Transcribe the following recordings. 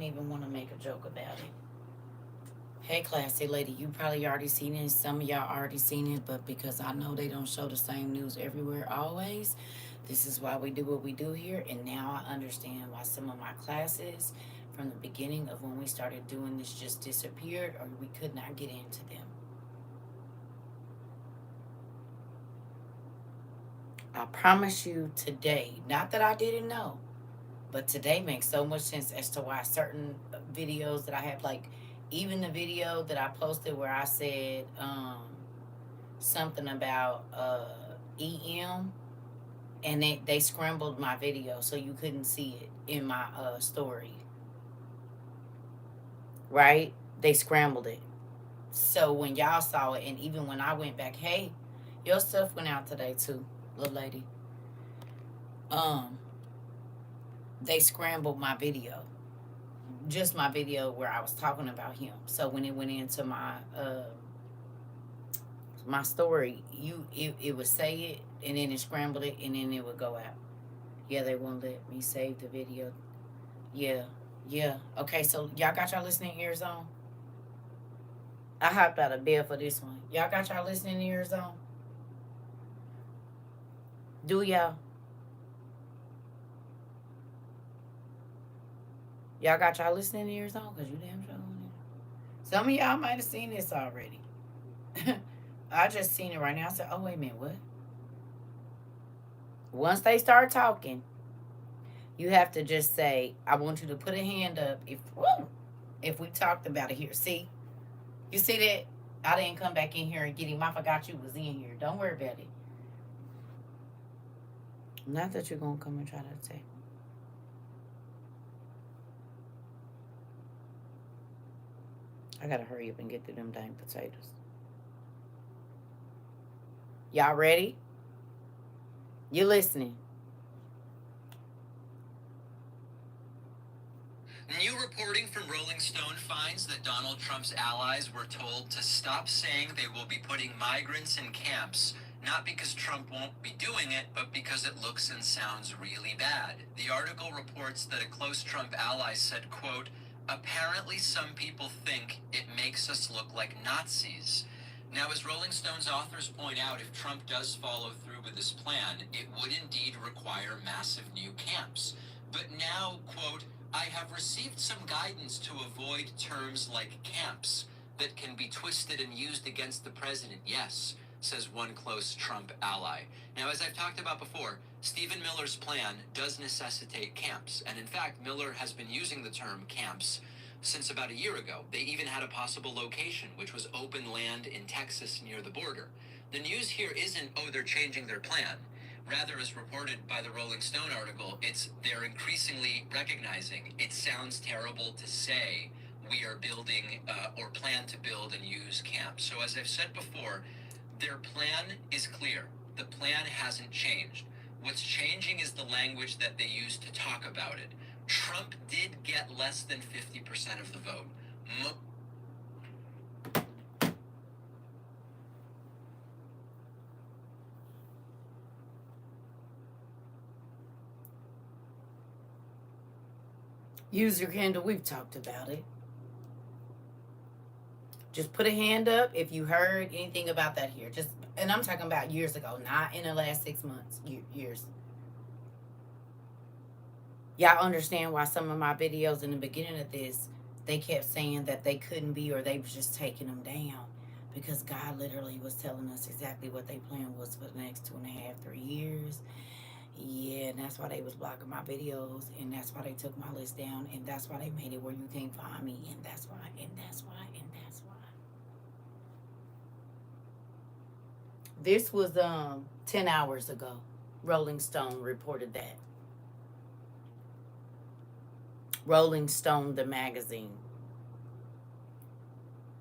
even want to make a joke about it. Hey, classy lady, you probably already seen it. Some of y'all already seen it, but because I know they don't show the same news everywhere always, this is why we do what we do here. And now I understand why some of my classes from the beginning of when we started doing this just disappeared or we could not get into them. I promise you today, not that I didn't know, but today makes so much sense as to why certain videos that I have, like even the video that I posted where I said something about EM, and they scrambled my video so you couldn't see it in my story, right? They scrambled it. So when y'all saw it, and even when I went back, hey, your stuff went out today too, little lady. Um, they scrambled my video, just my video where I was talking about him. So when it went into my story, it would say it, and then it scrambled it, and then it would go out. Yeah, they won't let me save the video. Yeah, yeah. Okay, so y'all got y'all listening ears on. I hopped out of bed for this one. Y'all got y'all listening ears on. Do y'all? Y'all got y'all listening ears on? Cause you damn sure on it. Some of y'all might have seen this already. I just seen it right now. I said, "Oh wait a minute, what?" Once they start talking, you have to just say, "I want you to put a hand up if we talked about it here." See, you see that? I didn't come back in here and get him. I forgot you was in here. Don't worry about it. Not that you're gonna come and try to attack. I gotta hurry up and get through them dang potatoes. Y'all ready? You listening? New reporting from Rolling Stone finds that Donald Trump's allies were told to stop saying they will be putting migrants in camps, not because Trump won't be doing it, but because it looks and sounds really bad. The article reports that a close Trump ally said, quote, "Apparently some people think it makes us look like Nazis." Now, as Rolling Stone's authors point out, if Trump does follow through with this plan, it would indeed require massive new camps. But now, quote, "I have received some guidance to avoid terms like camps that can be twisted and used against the president." Yes, says one close Trump ally. Now, as I've talked about before, Stephen Miller's plan does necessitate camps. And in fact, Miller has been using the term camps since about a year ago. They even had a possible location, which was open land in Texas near the border. The news here isn't, oh, they're changing their plan. Rather, as reported by the Rolling Stone article, it's they're increasingly recognizing it sounds terrible to say we are building or plan to build and use camps. So as I've said before, their plan is clear. The plan hasn't changed. What's changing is the language that they use to talk about it. Trump did get less than 50% of the vote. Use your candle. We've talked about it. Just put a hand up if you heard anything about that here. Just, and I'm talking about years ago, not in the last 6 months, years. Y'all understand why some of my videos in the beginning of this, they kept saying that they couldn't be, or they was just taking them down, because God literally was telling us exactly what their plan was for the next 2.5, 3 years. Yeah, and that's why they was blocking my videos, and that's why they took my list down, and that's why they made it where you can't find me, and that's why, and that's why, and that's why. This was 10 hours ago. Rolling Stone reported that. Rolling Stone, the magazine,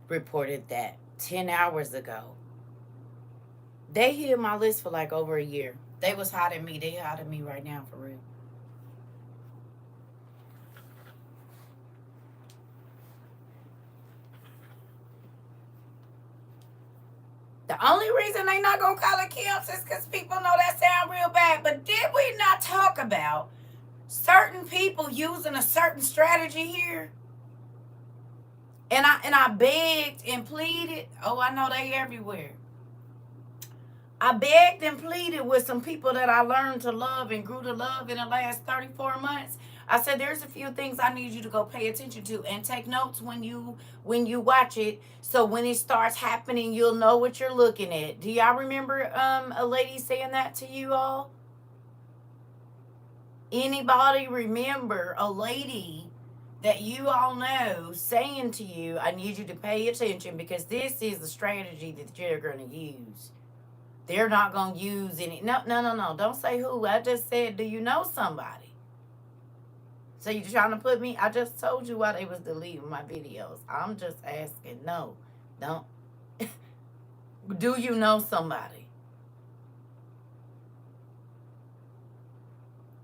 reported that 10 hours ago. They hid my list for like over a year. They was hiding me. They hiding me right now, for real. The only reason they not gonna call it camps is because people know that sound real bad. But did we not talk about certain people using a certain strategy here. And I begged and pleaded. Oh, I know they everywhere. I begged and pleaded with some people that I learned to love and grew to love in the last 34 months. I said, there's a few things I need you to go pay attention to and take notes when you watch it. So when it starts happening, you'll know what you're looking at. Do y'all remember a lady saying that to you all? Anybody remember a lady that you all know saying to you, I need you to pay attention because this is the strategy that you're going to use? They're not going to use any. No, no, no, no. Don't say who. I just said, do you know somebody? So you're trying to put me. I just told you why they was deleting my videos. I'm just asking. No, don't. Do you know somebody?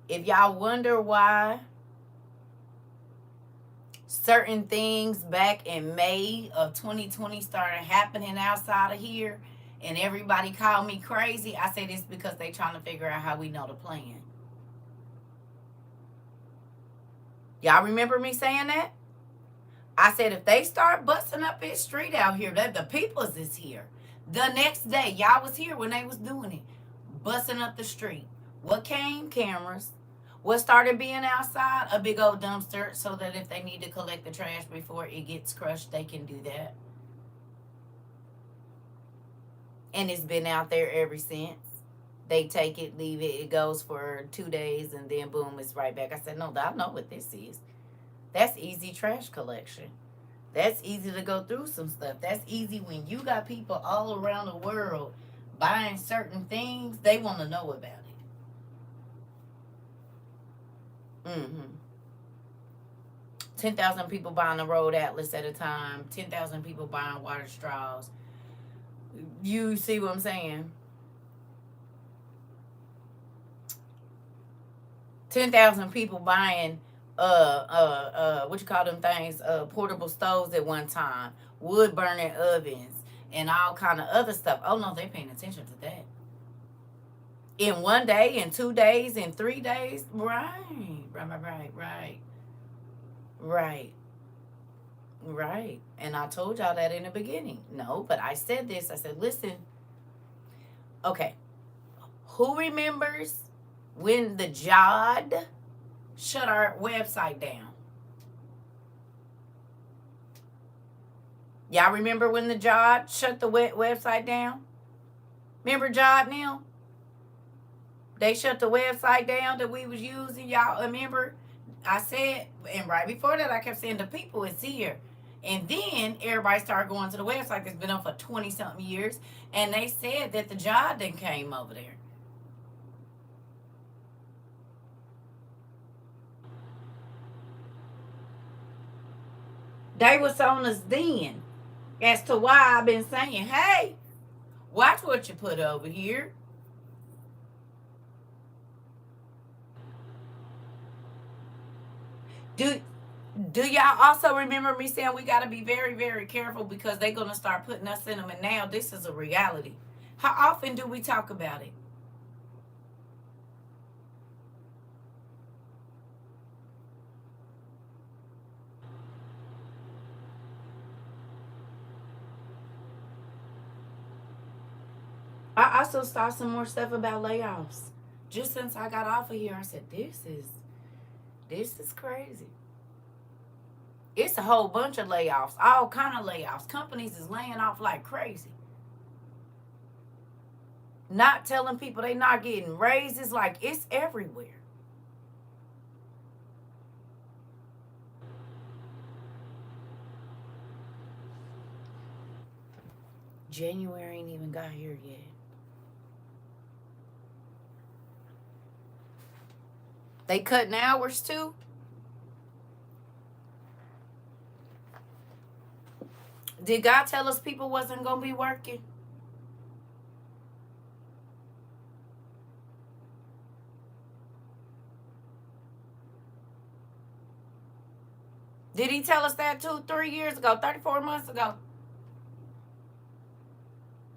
If y'all wonder why certain things back in May of 2020 started happening outside of here and everybody called me crazy, I said it's because they trying to figure out how we know the plan. Y'all remember me saying that? I said if they start busting up this street out here, that the peoples is here. The next day, y'all was here when they was doing it, busting up the street. What came? Cameras. What started being outside? A big old dumpster, so that if they need to collect the trash before it gets crushed, they can do that. And it's been out there ever since. They take it, leave it, it goes for 2 days, and then boom, it's right back. I said, no, I know what this is. That's easy trash collection. That's easy to go through some stuff. That's easy when you got people all around the world buying certain things. They want to know about it. 10,000 people buying a road atlas at a time. 10,000 people buying water straws. You see what I'm saying? 10,000 people buying what you call them things, portable stoves at one time, wood burning ovens, and all kind of other stuff. Oh no, they're paying attention to that. In 1 day, in 2 days, in 3 days, right. And I told y'all that in the beginning. No, but I said this. I said, listen, okay, who remembers when the Jod shut our website down? Y'all remember when the Jod shut the website down? Remember Jod Neil? They shut the website down that we was using. Y'all remember? I said, and right before that, I kept saying the people is here. And then everybody started going to the website that's been up for 20-something years. And they said that the Jod then came over there. They was on us then as to why I've been saying, hey, watch what you put over here. Do y'all also remember me saying we got to be very, very careful because they're going to start putting us in them, and now this is a reality. How often do we talk about it? I also saw some more stuff about layoffs. Just since I got off of here, I said, this is crazy. It's a whole bunch of layoffs, all kind of layoffs. Companies is laying off like crazy. Not telling people they not getting raises, like it's everywhere. January ain't even got here yet. They cutting hours too. Did God tell us people wasn't gonna be working? Did he tell us that 2-3 years ago, 34 months ago?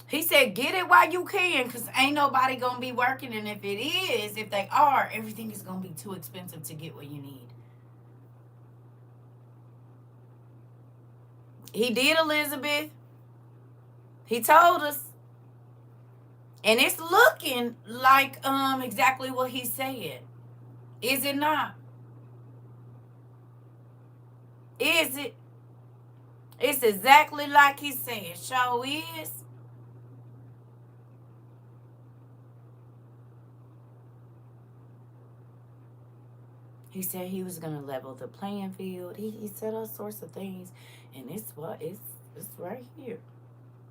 He said, get it while you can, because ain't nobody going to be working. And if it is, if they are, everything is going to be too expensive to get what you need. He did, Elizabeth. He told us. And it's looking like exactly what he said. Is it not? Is it? It's exactly like he said. Sure is. He said he was gonna level the playing field. He said all sorts of things, and it's right here.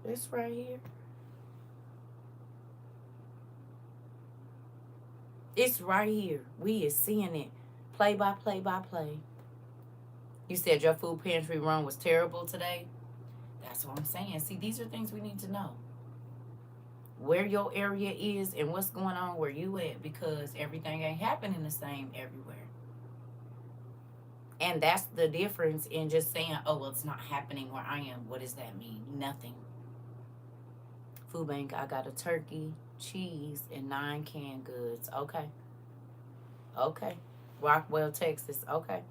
It's right here. It's right here. We is seeing it, play by play by play. You said your food pantry run was terrible today. That's what I'm saying. See, these are things we need to know. Where your area is and what's going on where you at, because everything ain't happening the same everywhere. And that's the difference in just saying, oh, well, it's not happening where I am. What does that mean? Nothing. Food bank, I got a turkey, cheese, and 9 canned goods. Okay. Okay. Rockwell, Texas. Okay.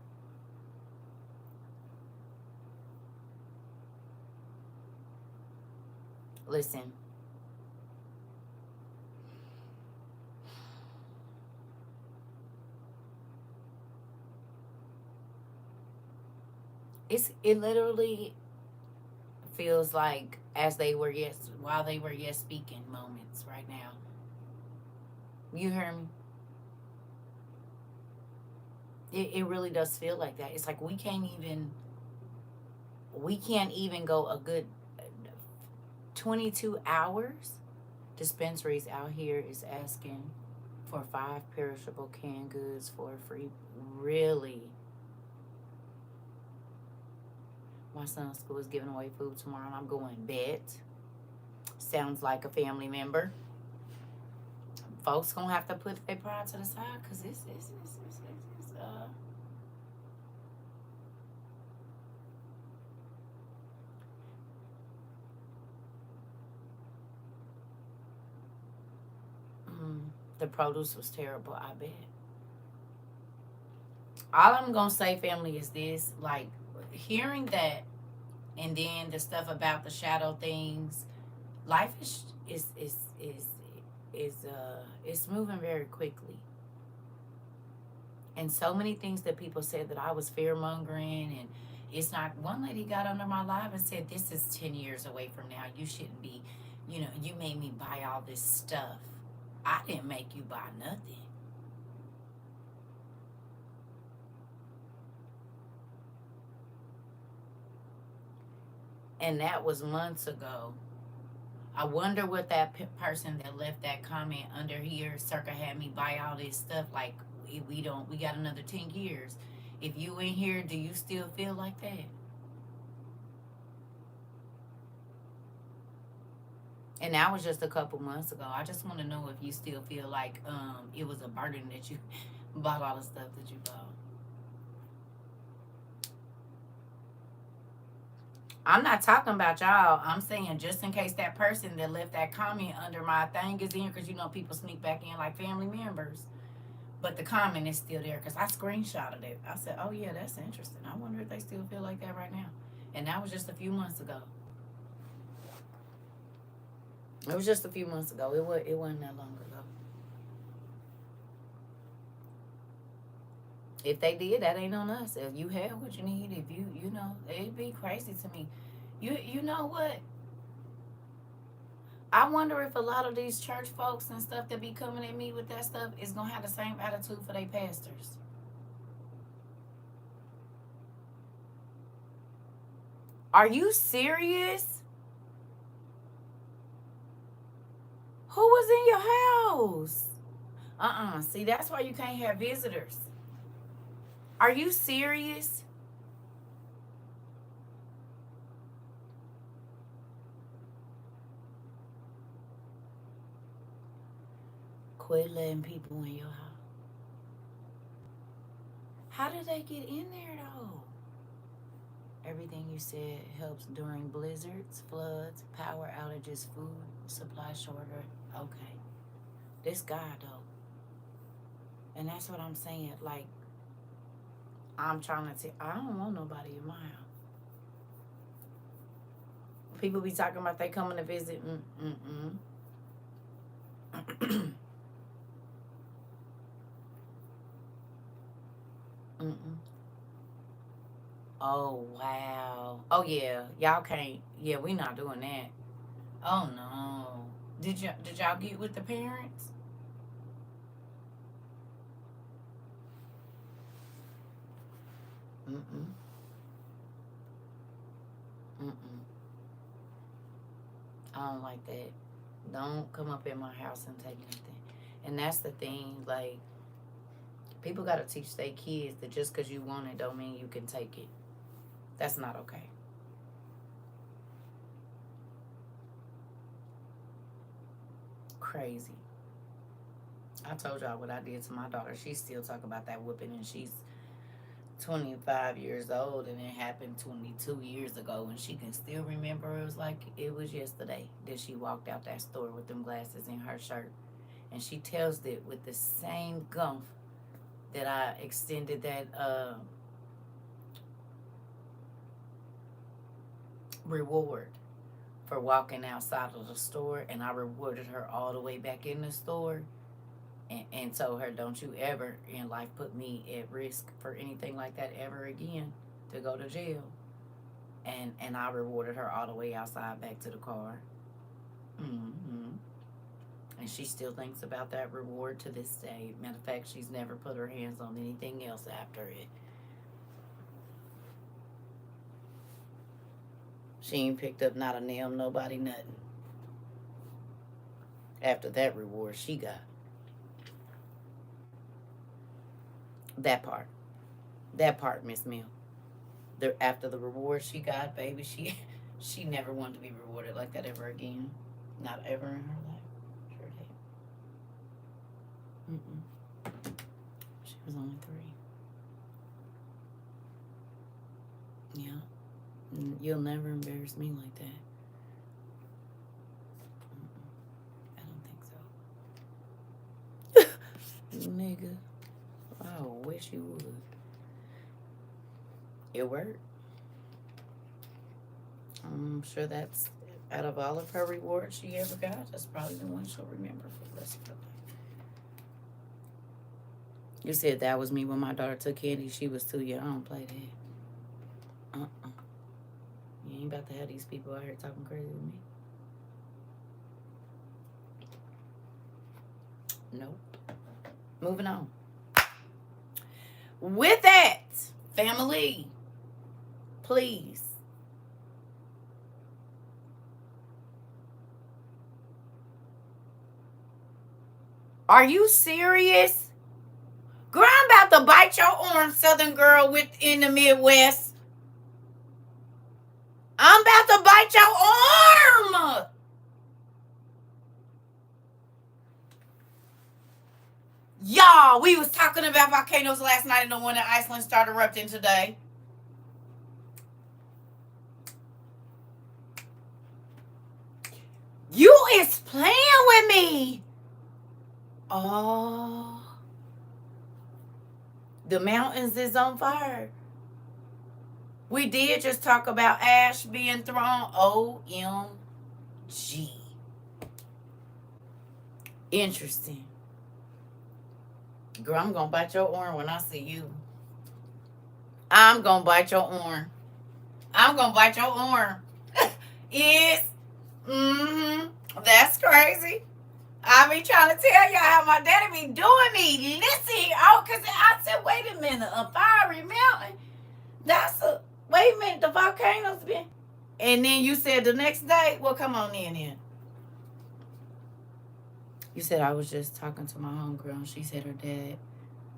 Listen. It literally feels like as they were while they were speaking moments right now. You hear me? It really does feel like that. It's like we can't even go a good 22 hours. Dispensaries out here is asking for 5 perishable canned goods for free. Really? My son's school is giving away food tomorrow, and I'm going, bet. Sounds like a family member. Folks gonna have to put their pride to the side, because it's the produce was terrible, I bet. All I'm gonna say, family, is this: like, hearing that, and then the stuff about the shadow things. Life is moving very quickly, and so many things that people said that I was fear mongering, and it's not. One lady got under my live and said, "This is 10 years away from now. You shouldn't be. You made me buy all this stuff. I didn't make you buy nothing." And that was months ago. I wonder what that person that left that comment under here, CERCA had me buy all this stuff. Like, we got another 10 years. If you in here, do you still feel like that? And that was just a couple months ago. I just want to know if you still feel like it was a burden that you bought all the stuff that you bought. I'm not talking about y'all. I'm saying just in case that person that left that comment under my thing is in, because people sneak back in like family members. But the comment is still there because I screenshotted it. I said, oh, yeah, that's interesting. I wonder if they still feel like that right now. And that was just a few months ago. It was just a few months ago. It wasn't that long ago. If they did, that ain't on us. If you have what you need, if it'd be crazy to me. You know what? I wonder if a lot of these church folks and stuff that be coming at me with that stuff is gonna have the same attitude for their pastors. Are you serious? Who was in your house? See, that's why you can't have visitors. Are you serious? Quit letting people in your house. How did they get in there though? Everything you said helps during blizzards, floods, power outages, food supply shortage. Okay. This guy, though. And that's what I'm saying. Like, I'm trying to I don't want nobody in my house. People be talking about they coming to visit. Mm-mm. Oh, wow. Oh, yeah. Y'all can't. Yeah, we not doing that. Oh, no. Did y'all get with the parents? Mm-mm. Mm-mm. I don't like that. Don't come up in my house and take nothing. And that's the thing. Like, people got to teach their kids that just because you want it don't mean you can take it. That's not okay. Crazy. I told y'all what I did to my daughter. She still talk about that whooping, and she's 25 years old, and it happened 22 years ago, and she can still remember. It was like it was yesterday that she walked out that store with them glasses in her shirt, and she tells it with the same gumph that I extended that reward for walking outside of the store, and I rewarded her all the way back in the store. And told her, don't you ever in life put me at risk for anything like that ever again, to go to jail. And I rewarded her all the way outside back to the car. Mm-hmm. And she still thinks about that reward to this day. Matter of fact, she's never put her hands on anything else after it. She ain't picked up not a nail, nobody, nothing. After that reward she got. That part. That part, Miss Mill. After the reward she got, baby, she never wanted to be rewarded like that ever again. Not ever in her life. Sure did. Mm-mm. She was only 3. Yeah. You'll never embarrass me like that. Mm-mm. I don't think so. Nigga. I wish you would. It worked. I'm sure that's out of all of her rewards she ever got, that's probably the one she'll remember for the rest of her life. You said that was me when my daughter took candy. She was 2 years. I don't play that. You ain't about to have these people out here talking crazy with me. Nope. Moving on. With that, family, please. Are you serious? Girl, I'm about to bite your arm, Southern girl within the Midwest. I'm about to bite your arm. Y'all, we was talking about volcanoes last night, and the one in Iceland started erupting today. You is playing with me. Oh. The mountains is on fire. We did just talk about ash being thrown. OMG. Interesting. Girl, I'm going to bite your arm when I see you. I'm going to bite your arm. I'm going to bite your arm. Yes. Mm-hmm. That's crazy. I be trying to tell y'all how my daddy be doing me. Listen, because I said, wait a minute, a fiery mountain? Wait a minute, the volcano's been. And then you said the next day, well, come on in. You said I was just talking to my homegirl. She said her dad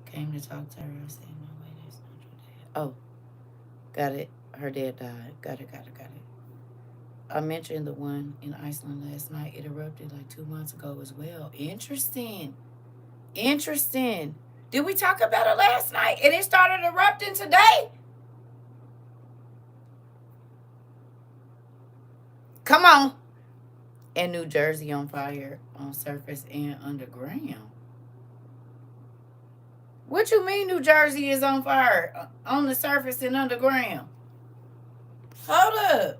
came to talk to her. I said, no, wait, that's not your dad. Oh, got it. Her dad died. Got it. I mentioned the one in Iceland last night. It erupted like 2 months ago as well. Interesting. Did we talk about it last night? And it started erupting today? Come on. And New Jersey on fire on surface and underground. What you mean New Jersey is on fire on the surface and underground? Hold up.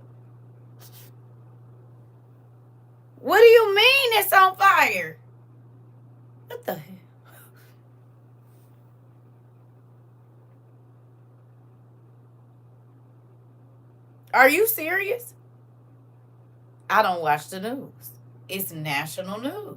What do you mean it's on fire? What the hell? Are you serious? I don't watch the news. It's national news.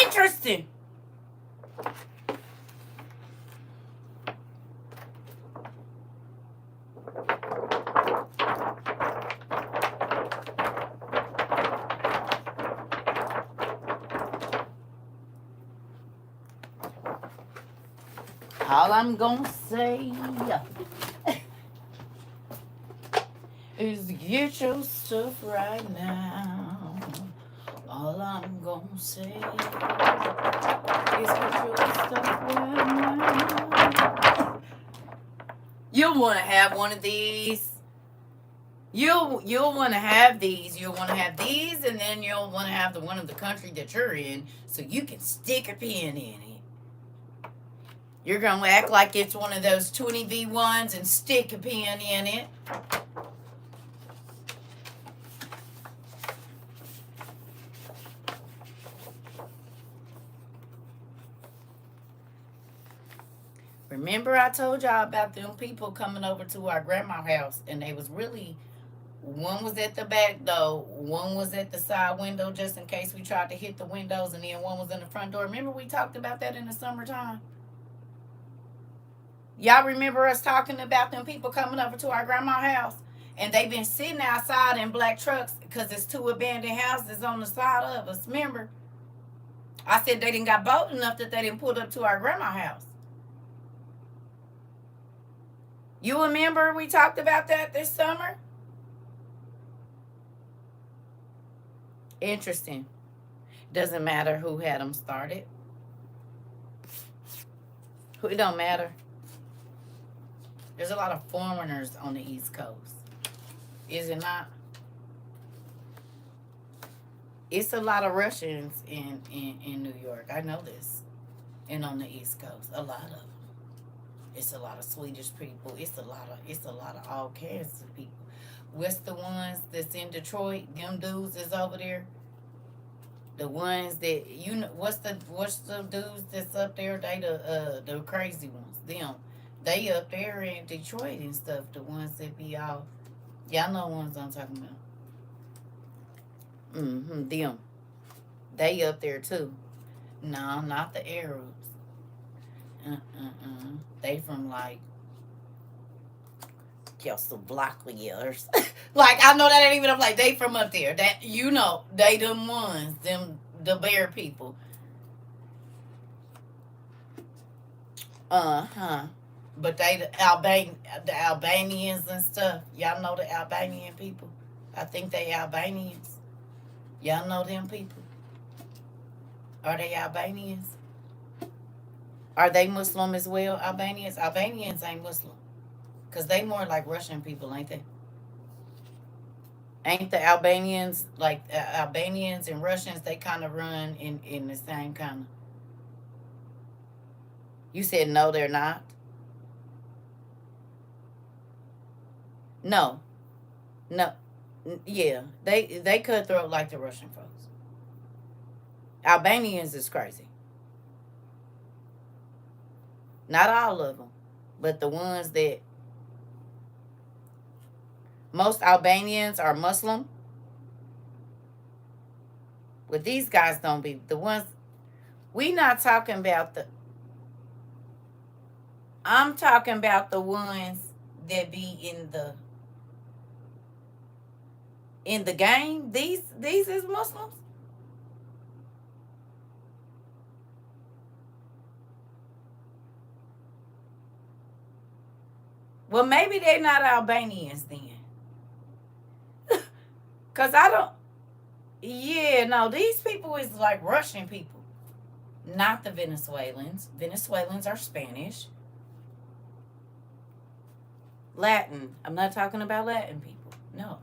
Interesting. All I'm gonna say is get your stuff right now. All I'm gonna say is get your stuff right now. You'll want to have one of these. You'll want to have these. You'll want to have these, and then you'll want to have the one of the country that you're in, so you can stick a pin in it. You're going to act like it's one of those 20V1s and stick a pin in it. Remember I told y'all about them people coming over to our grandma's house, and they was really, one was at the back door, one was at the side window just in case we tried to hit the windows, and then one was in the front door. Remember we talked about that in the summertime? Y'all remember us talking about them people coming over to our grandma's house? And they've been sitting outside in black trucks because there's 2 abandoned houses on the side of us. Remember? I said they didn't got bold enough that they didn't pull up to our grandma's house. You remember we talked about that this summer? Interesting. Doesn't matter who had them started. It don't matter. There's a lot of foreigners on the East Coast. Is it not? It's a lot of Russians in New York. I know this. And on the East Coast. A lot of them. It's a lot of Swedish people. It's a lot of all kinds of people. What's the ones that's in Detroit? Them dudes that's over there. The ones that you know. What's the dudes that's up there? They the crazy ones. Them. They up there in Detroit and stuff. The ones that be all. Y'all know the ones I'm talking about. Them. They up there too. No, not the Arabs. They from like Kelsey Blockley or like I know that ain't even up like they from up there. That you know they them ones, them the bear people. But they the Albanians and stuff. Y'all know the Albanian people. I think they Albanians. Y'all know them people. Are they Albanians? Are they Muslim as well? Albanians? Albanians ain't Muslim. Because they more like Russian people, ain't they? Ain't the Albanians like Albanians and Russians? They kind of run in the same kind of. You said no, they're not. No, no, yeah, they cutthroat like the Russian folks. Albanians is crazy. Not all of them, but the ones that most Albanians are Muslim. But these guys don't be the ones. We not talking about the. I'm talking about the ones that be in the game. These is Muslims. Well, maybe they're not Albanians then. Cause I don't. Yeah, no, these people is like Russian people, not the Venezuelans. Venezuelans are Spanish, Latin. I'm not talking about Latin people. No,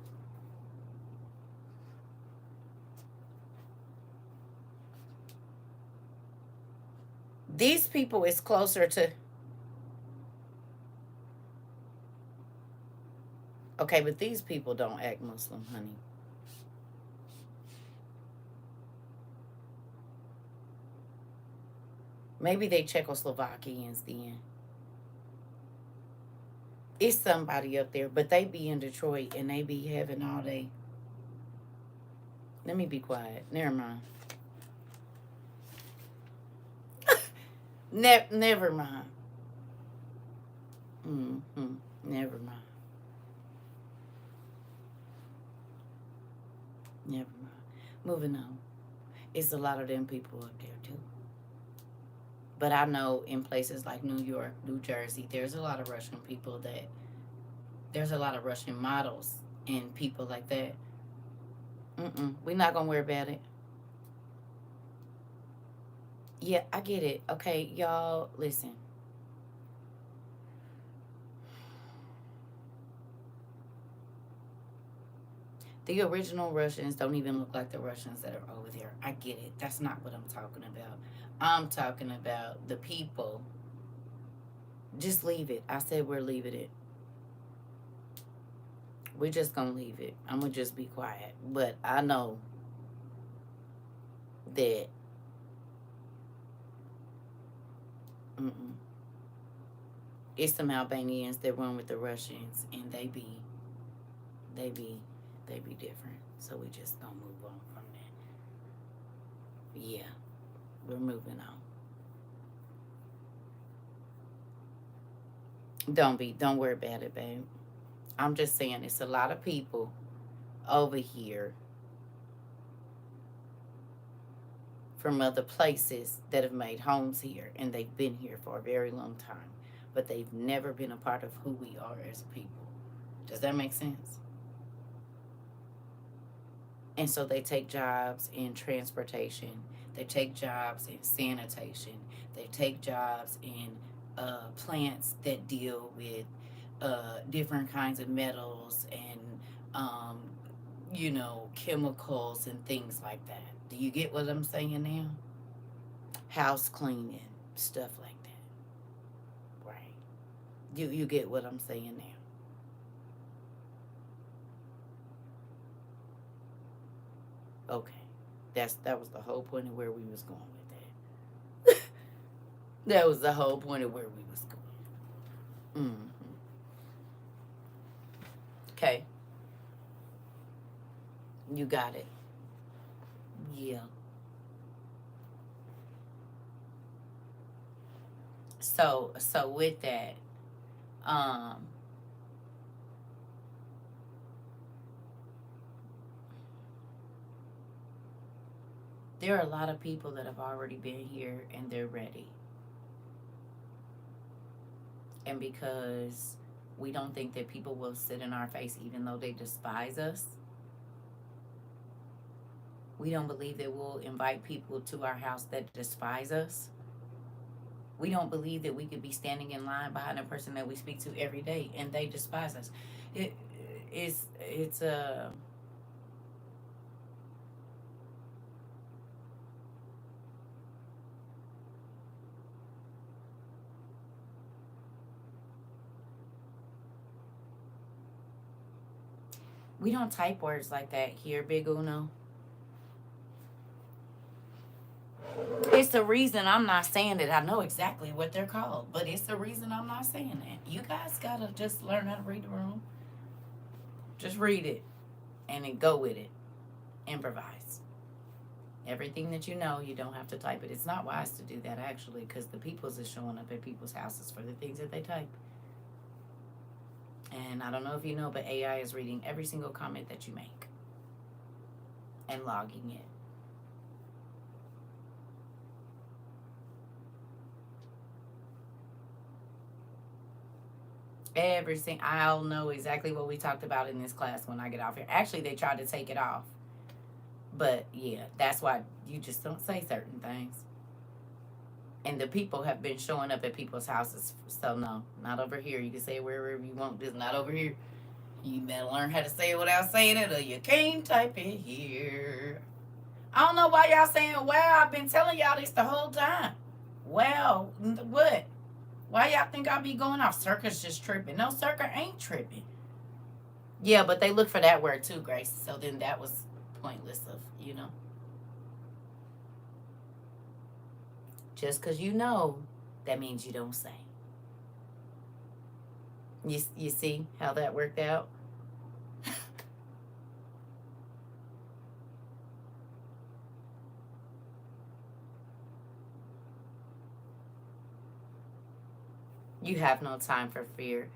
these people is closer to. Okay, but these people don't act Muslim, honey. Maybe they Czechoslovakians then. It's somebody up there, but they be in Detroit and they be having all day. Let me be quiet. Never mind. Never mind. Mm-hmm. Never mind. Never mind. Moving on. It's a lot of them people up there too. But I know in places like New York, New Jersey, there's a lot of Russian people that there's a lot of Russian models and people like that. We're not gonna worry about it. Yeah, I get it. Okay, y'all, listen. The original Russians don't even look like the Russians that are over there. I get it. That's not what I'm talking about. I'm talking about the people. Just leave it. I said we're leaving it. We're just gonna leave it. I'm gonna just be quiet. But I know that mm-mm, it's some Albanians that run with the Russians, and they be, they be different. So we just gonna move on from that. Yeah, we're moving on. Don't worry about it, babe. I'm just saying it's a lot of people over here from other places that have made homes here and they've been here for a very long time, but they've never been a part of who we are as a people. Does that make sense? And so they take jobs in transportation, they take jobs in sanitation, they take jobs in plants that deal with different kinds of metals and um, chemicals and things like that. Do you get what I'm saying now? House cleaning, stuff like that. Right. You get what I'm saying now. Okay. That was the whole point of where we was going with that. That was the whole point of where we was going. Okay. You got it. Yeah. So with that, um, there are a lot of people that have already been here and they're ready. And because we don't think that people will sit in our face even though they despise us, we don't believe that we'll invite people to our house that despise us. We don't believe that we could be standing in line behind a person that we speak to every day and they despise us. It it's We don't type words like that here, Big Uno. It's the reason I'm not saying it. I know exactly what they're called, but it's the reason I'm not saying that. You guys gotta just learn how to read the room. Just read it and then go with it. Improvise. Everything that you know, you don't have to type it. It's not wise to do that actually, because the people's is showing up at people's houses for the things that they type. And I don't know if you know, but AI is reading every single comment that you make and logging it. I'll know exactly what we talked about in this class when I get off here. Actually, they tried to take it off. But yeah, that's why you just don't say certain things. And the people have been showing up at people's houses. So no, not over here. You can say it wherever you want. Just not over here. You better learn how to say it without saying it, or you can't type it here. I don't know why y'all saying, wow, I've been telling y'all this the whole time. Wow, what? Why y'all think I'll be going off? CERCA's just tripping. No, CERCA ain't tripping. Yeah, but they look for that word too, Grace. So then that was pointless of, Just because you know, that means you don't say. You see how that worked out? You have no time for fear.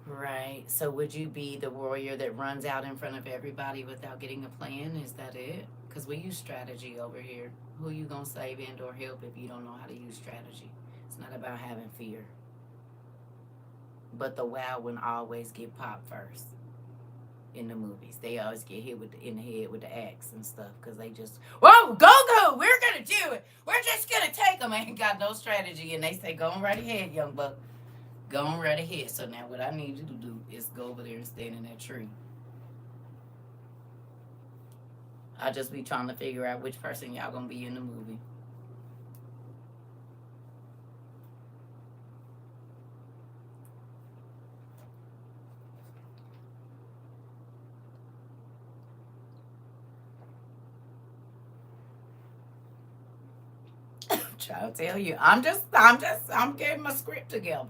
Right. So would you be the warrior that runs out in front of everybody without getting a plan? Is that it? Because we use strategy over here. Who you going to save and or help if you don't know how to use strategy? It's not about having fear. But the wow one always get popped first in the movies. They always get hit in the head with the axe and stuff because they just, whoa, go, we're going to do it. We're just going to take them. I ain't got no strategy. And they say, go on right ahead, young buck. Go on right ahead. So now what I need you to do is go over there and stand in that tree. I'll just be trying to figure out which person y'all going to be in the movie. Trying to tell you. I'm getting my script together.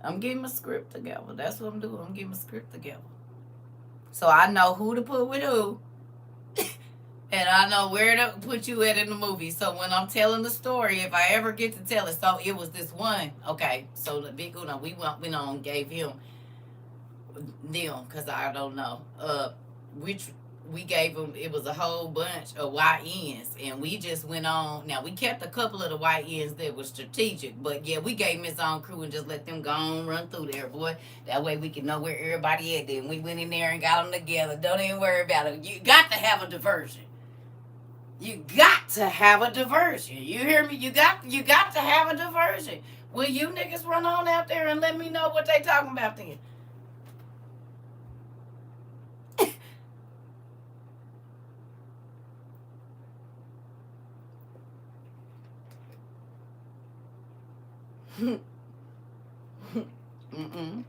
That's what I'm doing. I'm getting my script together. So I know who to put with who. And I know where to put you at in the movie. So when I'm telling the story, if I ever get to tell it, so it was this one. Okay, so the big Uno, we went on, gave him them, because I don't know. Which we gave them, it was a whole bunch of YNs, and we just went on. Now we kept a couple of the YNs that was strategic, but yeah, we gave him his own crew and just let them go on run through there, boy. That way we can know where everybody at. Then we went in there and got them together. Don't even worry about it. You got to have a diversion. You got to have a diversion. You hear me? You got to have a diversion. Will you niggas run on out there and let me know what they talking about then? Mm-mm.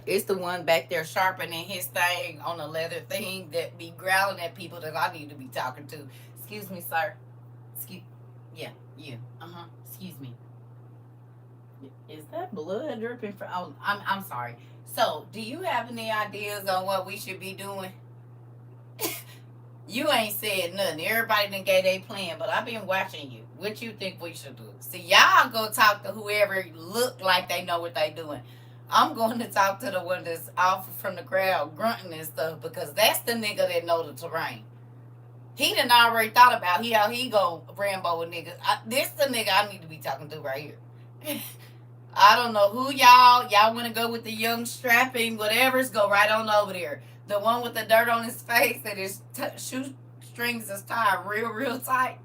It's the one back there sharpening his thing on a leather thing that be growling at people that I need to be talking to. Excuse me, sir. Yeah, you. Excuse me. Is that blood dripping from? Oh, I'm sorry. So, do you have any ideas on what we should be doing? You ain't said nothing. Everybody done gave their plan, but I've been watching you. What you think we should do? See, y'all go talk to whoever look like they know what they doing. I'm going to talk to the one that's off from the crowd grunting and stuff, because that's the nigga that know the terrain. He done already thought about how he go Rambo a nigga. This the nigga I need to be talking to right here. I don't know who y'all want to go with the young strapping whatever's, go right on over there. The one with the dirt on his face and his shoestrings is tied real tight.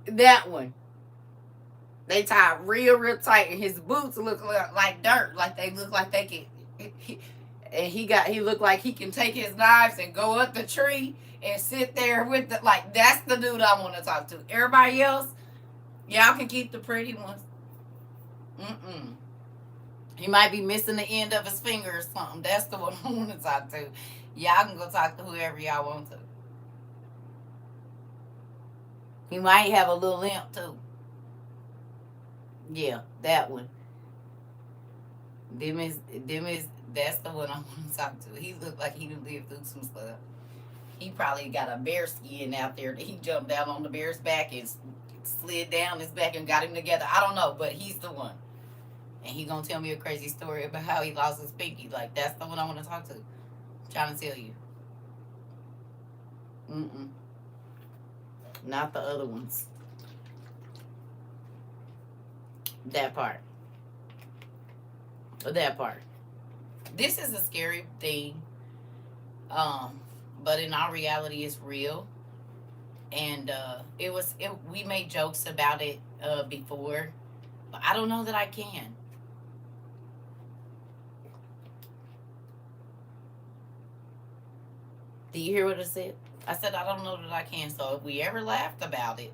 That one. They tied real tight, and his boots look like dirt, like they look like they can. And he looked like he can take his knives and go up the tree and sit there with the, like, that's the dude I want to talk to. Everybody else, y'all can keep the pretty ones. Mm-mm. He might be missing the end of his finger or something. That's the one I want to talk to. Y'all can go talk to whoever y'all want to. He might have a little limp too. Yeah, that one. Them is that's the one I want to talk to. He looked like he done lived through some stuff. He probably got a bear skin out there that he jumped down on the bear's back and slid down his back and got him together. I don't know, but he's the one. And he gonna tell me a crazy story about how he lost his pinky. Like, that's the one I want to talk to. I'm trying to tell you. Mm-mm. Not the other ones. That part. That part. This is a scary thing. But in our reality it's real. And we made jokes about it before. But I don't know that I can. Do you hear what I said? I said I don't know that I can. So if we ever laughed about it,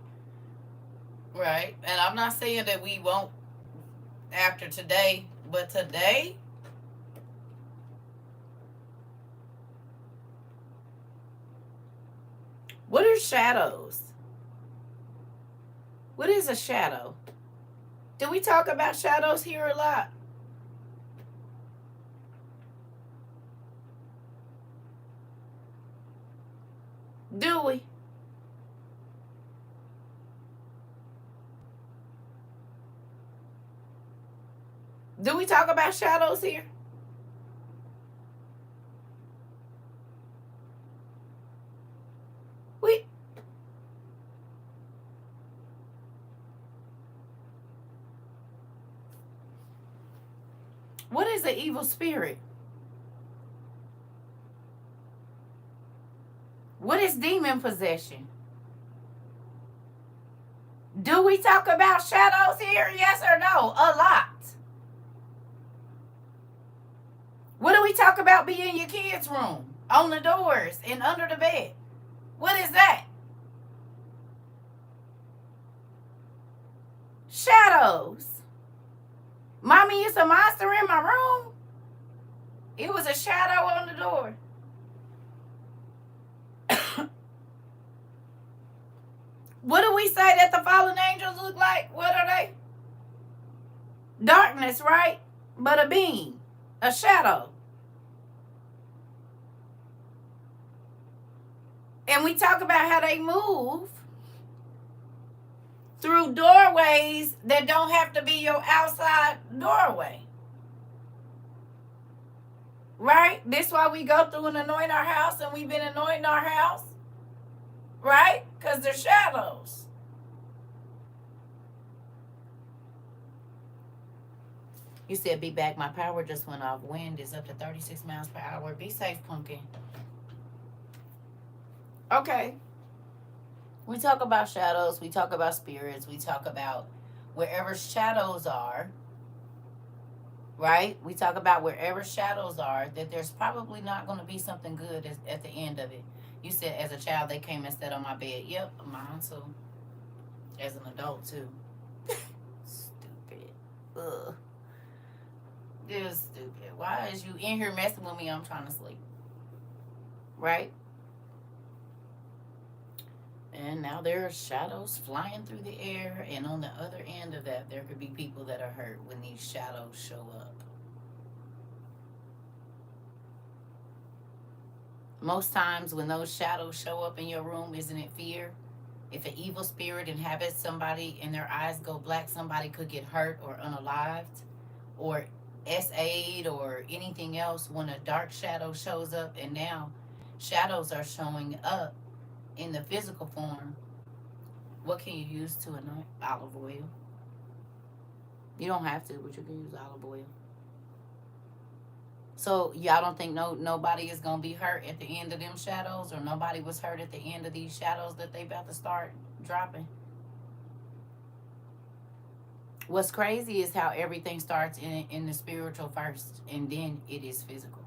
right? And I'm not saying that we won't after today, but today, what are shadows? What is a shadow? Do we talk about shadows here a lot? Do we? Do we talk about shadows here? We What is an evil spirit? What is demon possession? Do we talk about shadows here? Yes or no? A lot. What do we talk about be in your kids' room? On the doors and under the bed? What is that? Shadows. Mommy, it's a monster in my room. It was a shadow on the door. What do we say that the fallen angels look like? What are they? Darkness, right? But a being, a shadow. And we talk about how they move through doorways that don't have to be your outside doorway. Right? This why we go through and anoint our house, and we've been anointing our house. Right? Because they're shadows. You said, be back. My power just went off. Wind is up to 36 miles per hour. Be safe, pumpkin. Okay. We talk about shadows. We talk about spirits. We talk about wherever shadows are. Right? We talk about wherever shadows are, that there's probably not going to be something good at the end of it. You said, as a child, they came and sat on my bed. Yep, mine too. As an adult, too. Stupid. Ugh. This is stupid. Why is you in here messing with me? I'm trying to sleep. Right? And now there are shadows flying through the air, and on the other end of that, there could be people that are hurt when these shadows show up. Most times when those shadows show up in your room, isn't it fear? If an evil spirit inhabits somebody and their eyes go black, somebody could get hurt or unalived or SA'd or anything else when a dark shadow shows up. And now shadows are showing up in the physical form. What can you use to anoint? Olive oil. You don't have to, but you can use olive oil. So y'all don't think nobody is gonna be hurt at the end of them shadows, or nobody was hurt at the end of these shadows that they about to start dropping? What's crazy is how everything starts in the spiritual first, and then it is physical.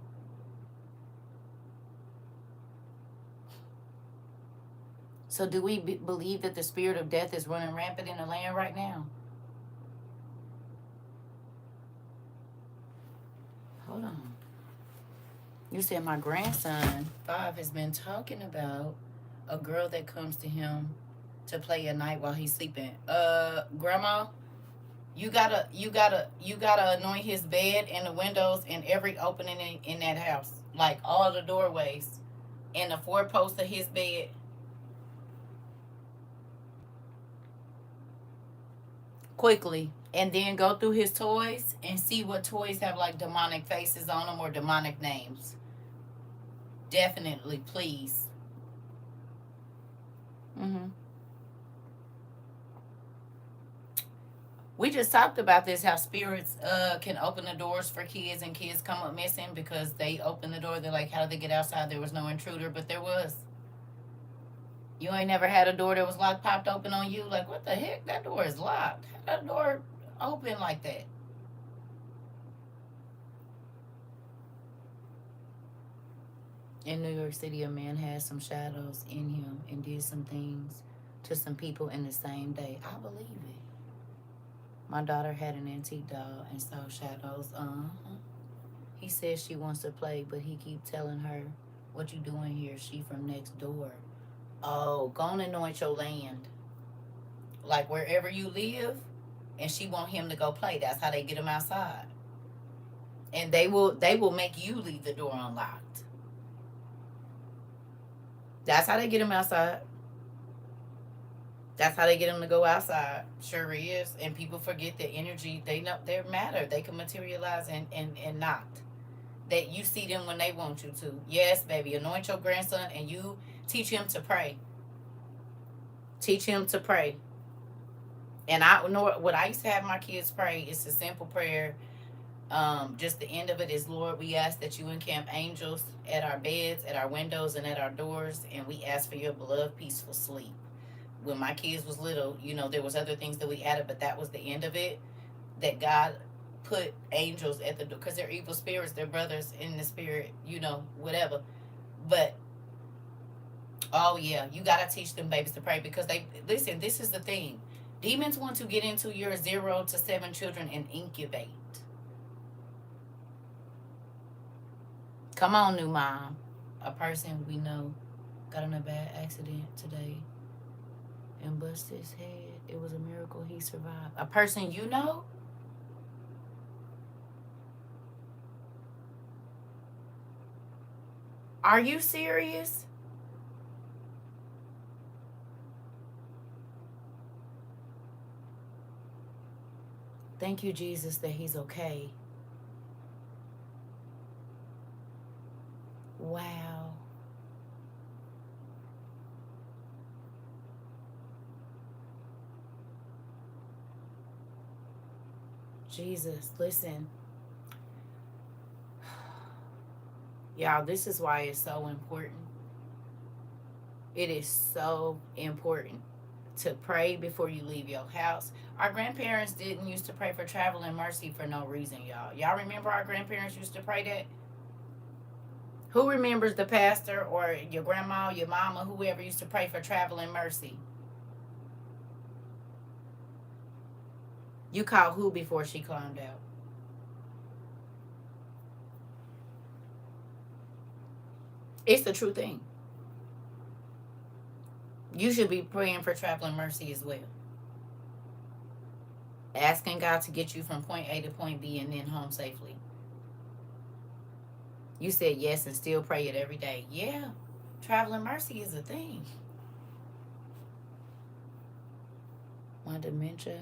So do we believe that the spirit of death is running rampant in the land right now? Hold on. You said my grandson, 5, has been talking about a girl that comes to him to play at night while he's sleeping. Grandma, you gotta anoint his bed and the windows and every opening in that house. Like all the doorways and the 4 posts of his bed. Quickly. And then go through his toys and see what toys have like demonic faces on them or demonic names. Definitely, please. Mm-hmm. We just talked about this, how spirits can open the doors for kids and kids come up missing because they open the door. They're like, how did they get outside? There was no intruder, but there was. You ain't never had a door that was locked, popped open on you? Like, what the heck? That door is locked. How that door open like that? In New York City, a man had some shadows in him and did some things to some people in the same day. I believe it. My daughter had an antique doll and saw shadows. He says she wants to play, but he keep telling her, what you doing here? She from next door. Oh, go and anoint your land. Like wherever you live, and she want him to go play. That's how they get him outside. And they will make you leave the door unlocked. That's how they get him outside. That's how they get them to go outside. Sure is. And people forget that energy, they know they matter. They can materialize and not. That you see them when they want you to. Yes, baby. Anoint your grandson and you teach him to pray. Teach him to pray. And I know what I used to have my kids pray. It's a simple prayer. Just the end of it is, Lord, we ask that you encamp angels at our beds, at our windows, and at our doors. And we ask for your beloved, peaceful sleep. When my kids was little, there was other things that we added, but that was the end of it. That God put angels at the door, because they're evil spirits, they're brothers in the spirit, whatever. But oh yeah, you gotta teach them babies to pray, because listen. This is the thing: demons want to get into your 0 to 7 children and incubate. Come on, new mom. A person we know got in a bad accident today and busted his head. It was a miracle he survived. A person you know? Are you serious? Thank you, Jesus, that he's okay. Wow. Jesus, listen. Y'all, this is why it's so important. It is so important to pray before you leave your house. Our grandparents didn't used to pray for travel and mercy for no reason, y'all. Y'all remember our grandparents used to pray that? Who remembers the pastor or your grandma, your mama, whoever used to pray for travel and mercy? You called who before she climbed out? It's the true thing. You should be praying for travel and mercy as well. Asking God to get you from point A to point B and then home safely. You said yes and still pray it every day. Yeah, travel and mercy is a thing. My dementia.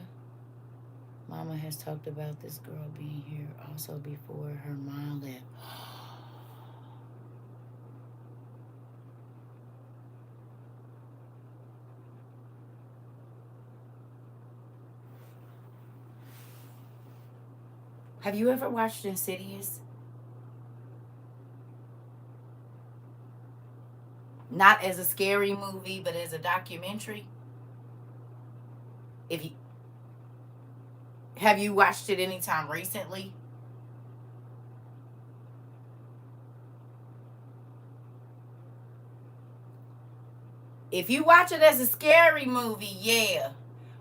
Mama has talked about this girl being here also before her mom left. Have you ever watched Insidious? Not as a scary movie, but as a documentary. Have you watched it anytime recently? If you watch it as a scary movie, yeah.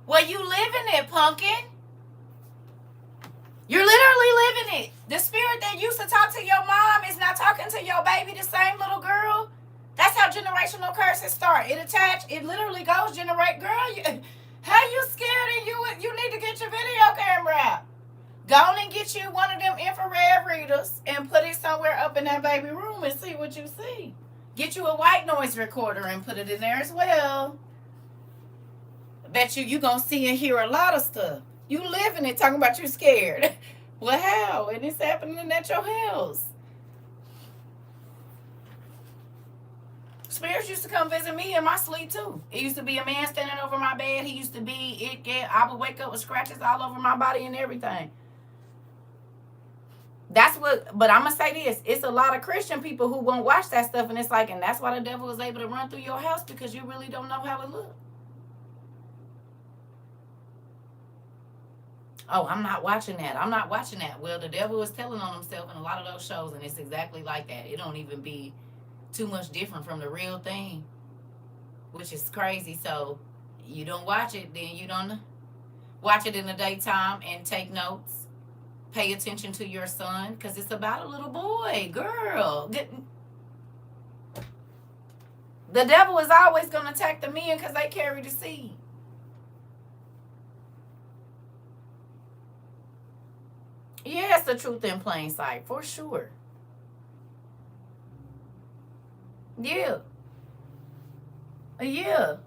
Well, you live in it, pumpkin. You're literally living it. The spirit that used to talk to your mom is not talking to your baby, the same little girl. That's how generational curses start. It literally goes generate. Girl, how you scared and you need to get your video camera out. Go on and get you one of them infrared readers and put it somewhere up in that baby room and see what you see. Get you a white noise recorder and put it in there as well. Bet you gonna see and hear a lot of stuff. You living it, talking about you scared. Well, how? And it's happening at your house. Spirits used to come visit me in my sleep too. It used to be a man standing over my bed. He used to be I would wake up with scratches all over my body and everything. But I'm gonna say this: it's a lot of Christian people who won't watch that stuff, and it's like, and that's why the devil is able to run through your house, because you really don't know how it looks. Oh, I'm not watching that. I'm not watching that. Well, the devil is telling on himself in a lot of those shows, and it's exactly like that. It don't even be too much different from the real thing, which is crazy. So you don't watch it, then you don't watch it in the daytime and take notes. Pay attention to your son, because it's about a little boy, girl. The devil is always going to attack the men because they carry the seed. Yeah, it's the truth in plain sight, for sure. Yeah. Yeah.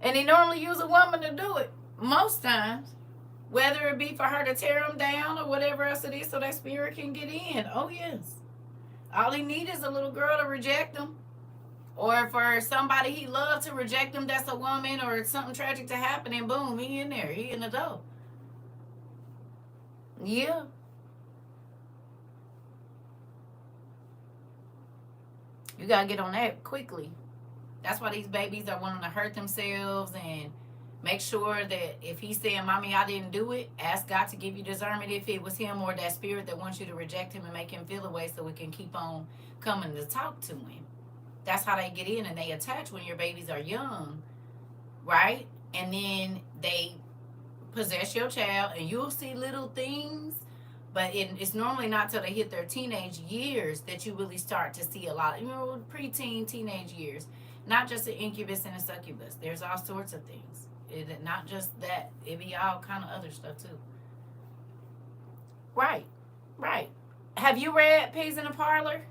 And he normally use a woman to do it, most times. Whether it be for her to tear him down or whatever else it is so that spirit can get in. Oh, yes. All he needs is a little girl to reject him. Or for somebody he loves to reject him, that's a woman, or something tragic to happen, and boom, he in there. He in the door. Yeah. You got to get on that quickly. That's why these babies are wanting to hurt themselves, and make sure that if he's saying, Mommy, I didn't do it, ask God to give you discernment if it was him or that spirit that wants you to reject him and make him feel away, so we can keep on coming to talk to him. That's how they get in, and they attach when your babies are young, right? And then they possess your child, and you'll see little things, but it's normally not till they hit their teenage years that you really start to see a lot of, preteen, teenage years. Not just an incubus and a succubus. There's all sorts of things. Not just that. It be all kind of other stuff too. Right. Right. Have you read Pigs in the Parlor?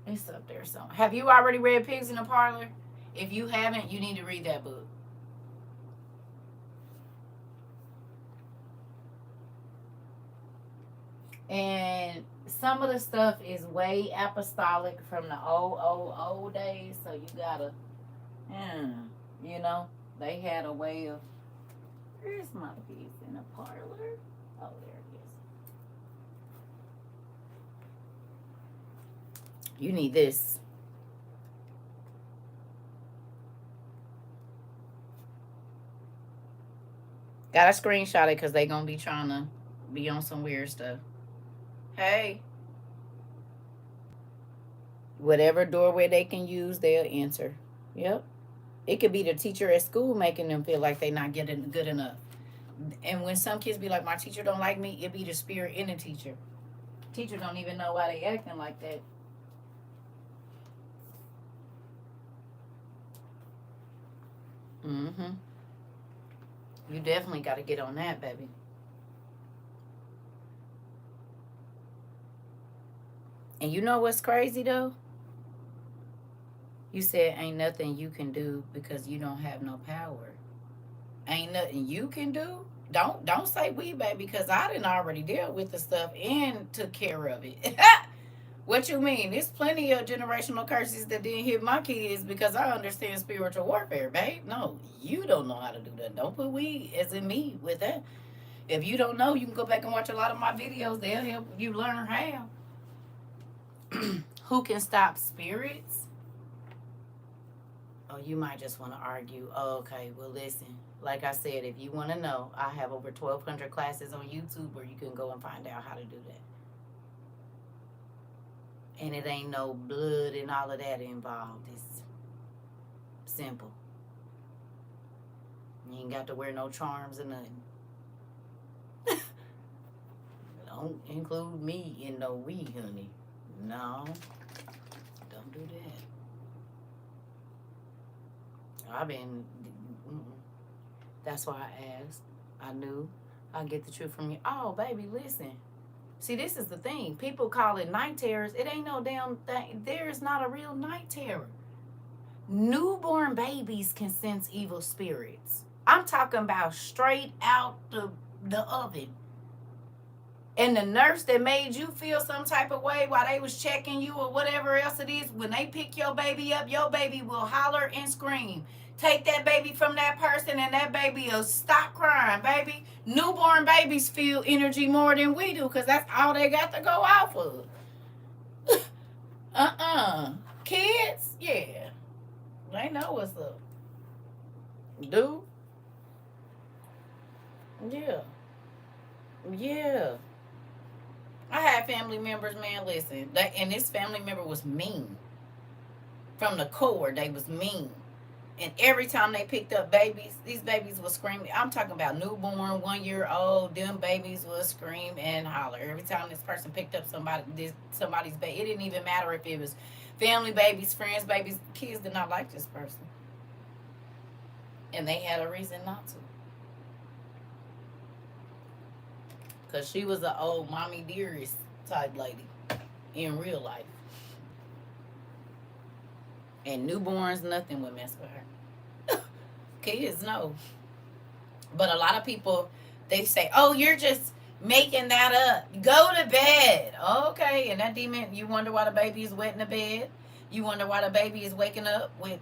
It's up there somewhere. Have you already read Pigs in the Parlor? If you haven't, you need to read that book. And some of the stuff is way apostolic from the old days. So you gotta, they had a way of, where's my Pigs in the Parlor? Oh, there it is. You need this. Gotta screenshot it because they gonna be trying to be on some weird stuff. Hey. Whatever doorway they can use, they'll enter. Yep. It could be the teacher at school making them feel like they're not getting good enough. And when some kids be like, my teacher don't like me, it be the spirit in the teacher. Teacher don't even know why they acting like that. Mm-hmm. You definitely got to get on that, baby. And you know what's crazy, though? You said ain't nothing you can do because you don't have no power. Ain't nothing you can do? Don't say we, baby, because I didn't already deal with the stuff and took care of it. What you mean? There's plenty of generational curses that didn't hit my kids because I understand spiritual warfare, babe. No, you don't know how to do that. Don't put we as in me with that. If you don't know, you can go back and watch a lot of my videos. They'll help you learn how. Who can stop spirits? Oh, you might just want to argue. Oh, okay, well, listen. Like I said, if you want to know, I have over 1,200 classes on YouTube where you can go and find out how to do that. And it ain't no blood and all of that involved. It's simple. You ain't got to wear no charms or nothing. Don't include me in no we, honey. No, don't do that. I've been. That's why I asked. I knew I'd get the truth from you. Oh, baby, listen. See, this is the thing. People call it night terrors. It ain't no damn thing. There's not a real night terror. Newborn babies can sense evil spirits. I'm talking about straight out the oven. And the nurse that made you feel some type of way while they was checking you or whatever else it is, when they pick your baby up, your baby will holler and scream. Take that baby from that person and that baby will stop crying, baby. Newborn babies feel energy more than we do because that's all they got to go off of. Kids, yeah. They know what's up. Dude? Yeah. Yeah. I had family members, man, listen. And this family member was mean. From the core, they was mean. And every time they picked up babies, these babies would scream. I'm talking about newborn, 1 year old. Them babies would scream and holler. Every time this person picked up somebody's baby. It didn't even matter if it was family babies, friends babies. Kids did not like this person. And they had a reason not to. Because she was an old mommy dearest type lady in real life. And newborns, nothing would mess with her. Kids, no. But a lot of people, they say, oh, you're just making that up. Go to bed. Okay. And that demon, you wonder why the baby is wet in the bed. You wonder why the baby is waking up with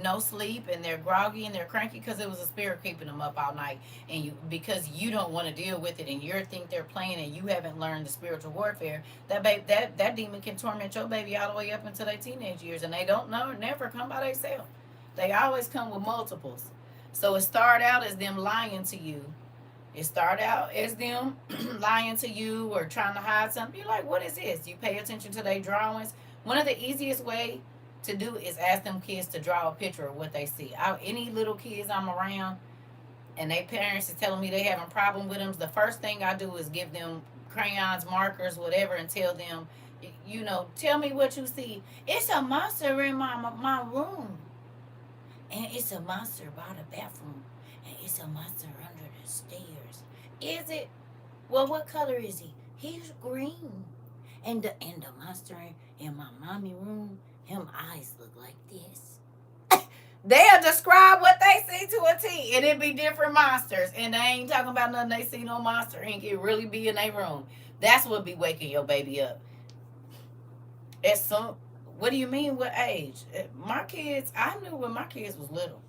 no sleep, and they're groggy and they're cranky because it was a spirit keeping them up all night, and you, because you don't want to deal with it and you think they're playing and you haven't learned the spiritual warfare, that demon can torment your baby all the way up into their teenage years, and they don't know, never come by themselves. They always come with multiples. So it started out as them lying to you. It started out as them lying to you or trying to hide something. You're like, what is this? You pay attention to their drawings. One of the easiest way to do is ask them kids to draw a picture of what they see. Any little kids I'm around and their parents is telling me they having a problem with them, the first thing I do is give them crayons, markers, whatever, and tell them, tell me what you see. It's a monster in my room. And it's a monster by the bathroom. And it's a monster under the stairs. Is it? Well, what color is he? He's green. And the monster in my mommy room, him eyes look like this. They'll describe what they see to a T, and it be different monsters. And they ain't talking about nothing they see no monster ink. It really be in their room. That's what be waking your baby up. What do you mean, what age? My kids, I knew when my kids was little.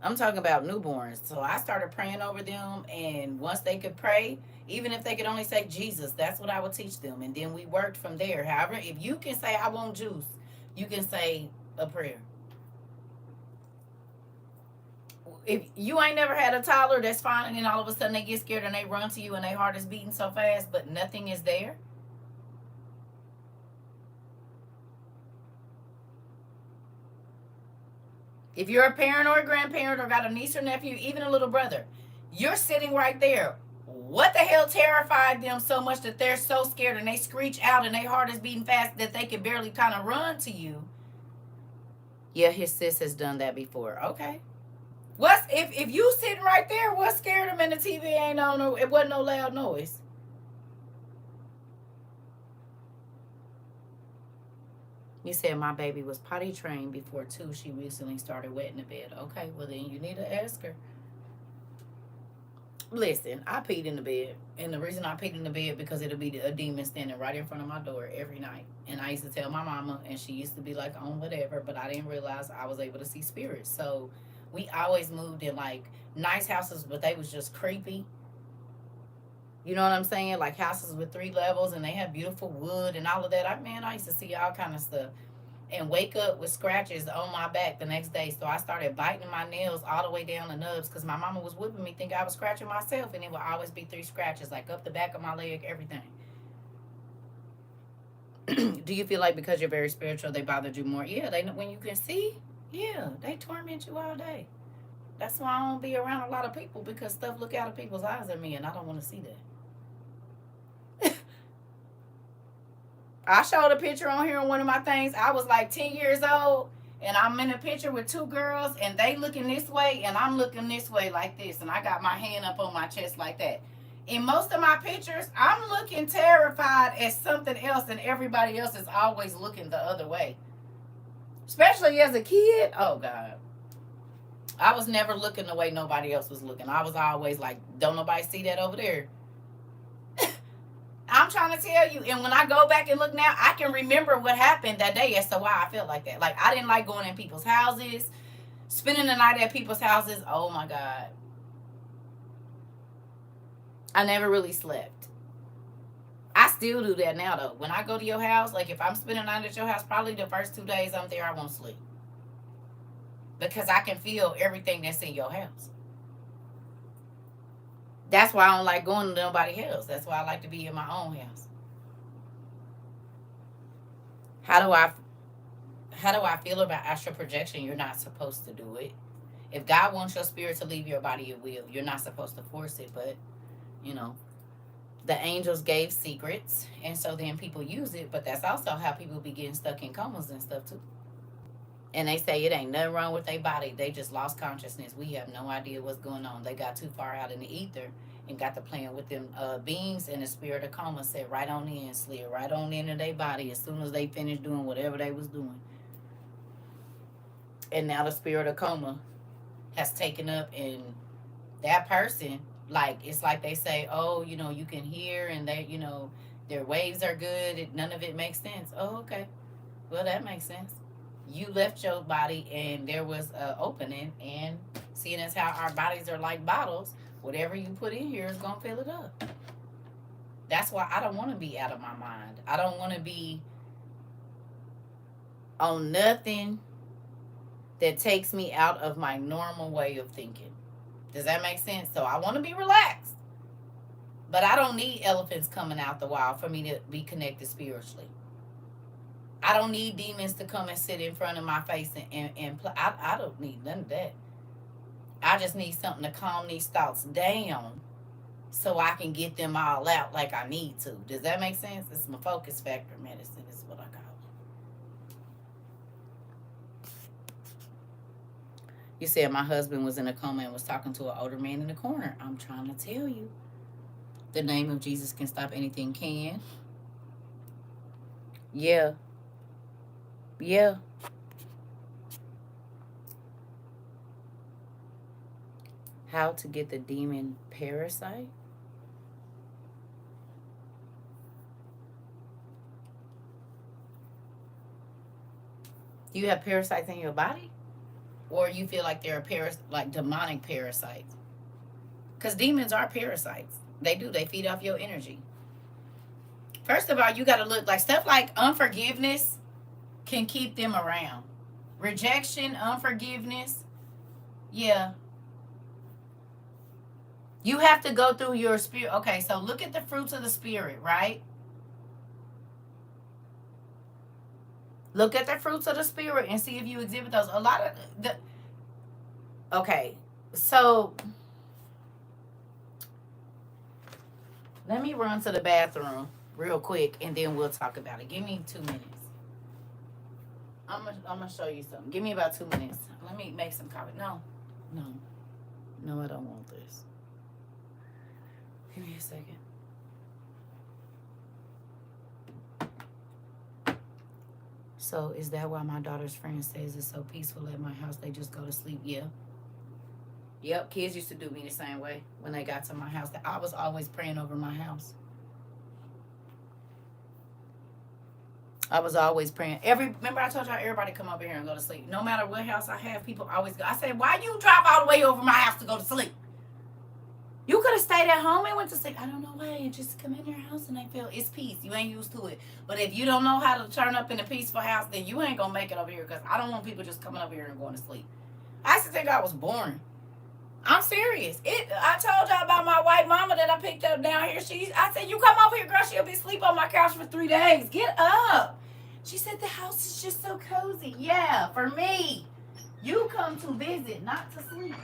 I'm talking about newborns. So I started praying over them, and once they could pray, even if they could only say Jesus, that's what I would teach them. And then we worked from there. However, if you can say, I want juice, you can say a prayer. If you ain't never had a toddler, that's fine. And then all of a sudden they get scared and they run to you and their heart is beating so fast, but nothing is there. If you're a parent or a grandparent or got a niece or nephew, even a little brother, you're sitting right there. What the hell terrified them so much that they're so scared and they screech out and their heart is beating fast that they can barely kind of run to you? Yeah, his sis has done that before. Okay. If you sitting right there, what scared him and the TV ain't on? It wasn't no loud noise. You said my baby was potty trained before 2. She recently started wetting the bed. Okay, well then you need to ask her. Listen, I peed in the bed. And the reason I peed in the bed because it'll be a demon standing right in front of my door every night. And I used to tell my mama, and she used to be like, on whatever, but I didn't realize I was able to see spirits. So we always moved in like nice houses, but they was just creepy. You know what I'm saying? Like houses with 3 levels and they have beautiful wood and all of that. I used to see all kind of stuff. And wake up with scratches on my back the next day. So I started biting my nails all the way down the nubs because my mama was whipping me, thinking I was scratching myself, and it would always be 3 scratches, like up the back of my leg, everything. Do you feel like because you're very spiritual, they bothered you more? Yeah, they know when you can see. Yeah, they torment you all day. That's why I don't be around a lot of people, because stuff look out of people's eyes at me, and I don't want to see that. I showed a picture on here on one of my things. I was like 10 years old, and I'm in a picture with two girls, and they looking this way, and I'm looking this way like this, and I got my hand up on my chest like that. In most of my pictures, I'm looking terrified at something else, and everybody else is always looking the other way. Especially as a kid, oh God. I was never looking the way nobody else was looking. I was always like, don't nobody see that over there? I'm trying to tell you. And when I go back and look now, I can remember what happened that day as to why I felt like that. Like, I didn't like going in people's houses, spending the night at people's houses. Oh my God. I never really slept. I still do that now though. When I go to your house, like if I'm spending the night at your house, probably the first 2 days I'm there, I won't sleep. Because I can feel everything that's in your house. That's why I don't like going to nobody else. That's why I like to be in my own house. How do I feel about astral projection? You're not supposed to do it. If God wants your spirit to leave your body, it will. You're not supposed to force it, but you know, the angels gave secrets, and so then people use it. But that's also how people be getting stuck in comas and stuff too. And they say it ain't nothing wrong with their body. They just lost consciousness. We have no idea what's going on. They got too far out in the ether and got to playing with them beings, and the spirit of coma said right on in, slid right on into their body as soon as they finished doing whatever they was doing. And now the spirit of coma has taken up, and that person, like, it's like they say, oh, you can hear, and they, their waves are good. None of it makes sense. Oh, okay. Well, that makes sense. You left your body and there was an opening, and seeing as how our bodies are like bottles, whatever you put in here is going to fill it up. That's why I don't want to be out of my mind. I don't want to be on nothing that takes me out of my normal way of thinking. Does that make sense? So I want to be relaxed. But I don't need elephants coming out the wild for me to be connected spiritually. I don't need demons to come and sit in front of my face and play. I don't need none of that. I just need something to calm these thoughts down so I can get them all out like I need to. Does that make sense? It's my focus factor medicine is what I call it. You said my husband was in a coma and was talking to an older man in the corner. I'm trying to tell you. The name of Jesus can stop anything, can. Yeah. Yeah. How to get the demon parasite? Do you have parasites in your body? Or you feel like they're like demonic parasites? Because demons are parasites. They do. They feed off your energy. First of all, you got to look like stuff like unforgiveness can keep them around. Rejection, unforgiveness. Yeah. You have to go through your spirit. Okay, so look at the fruits of the spirit, right? Look at the fruits of the spirit and see if you exhibit those. A lot of the. Okay, so let me run to the bathroom real quick and then we'll talk about it. Give me 2 minutes. I'm gonna show you something. Give me about 2 minutes. Let me make some coffee. No, I don't want this. Give me a second. So is that why my daughter's friend says it's so peaceful at my house? They just go to sleep. Yeah. Yep, kids used to do me the same way when they got to my house. I was always praying over my house. I was always praying. Remember I told y'all everybody come over here and go to sleep. No matter what house I have, people always go. I said, why you drive all the way over my house to go to sleep? You could have stayed at home and went to sleep. I don't know why. You just come in your house and they feel it's peace. You ain't used to it. But if you don't know how to turn up in a peaceful house, then you ain't going to make it over here, because I don't want people just coming over here and going to sleep. I used to think I was boring. I'm serious. I told y'all about my white mama that I picked up down here. I said, you come over here, girl. She'll be asleep on my couch for 3 days. Get up. She said, the house is just so cozy. Yeah, for me. You come to visit, not to sleep.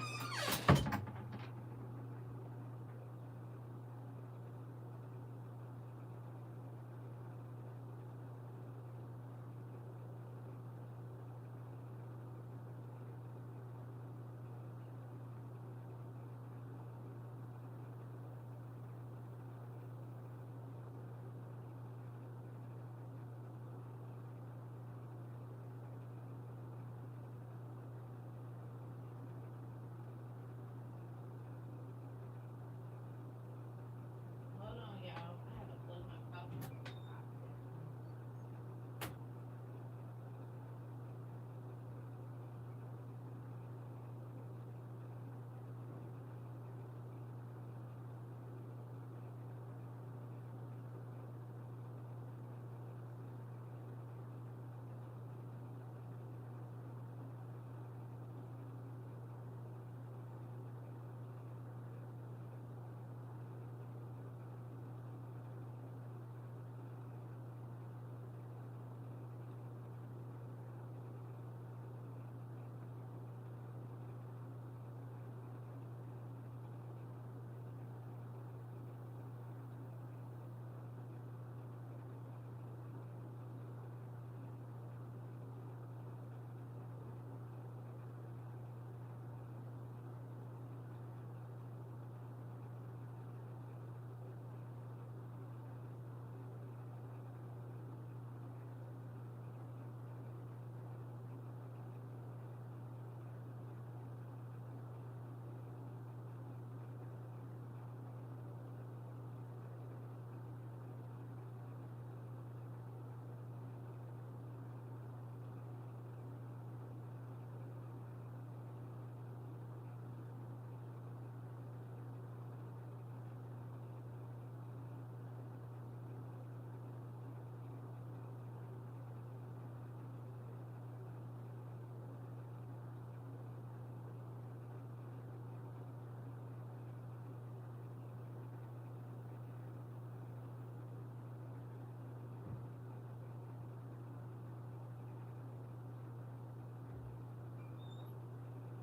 Hold on, y'all. I have to plug my coffee.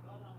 Hold on,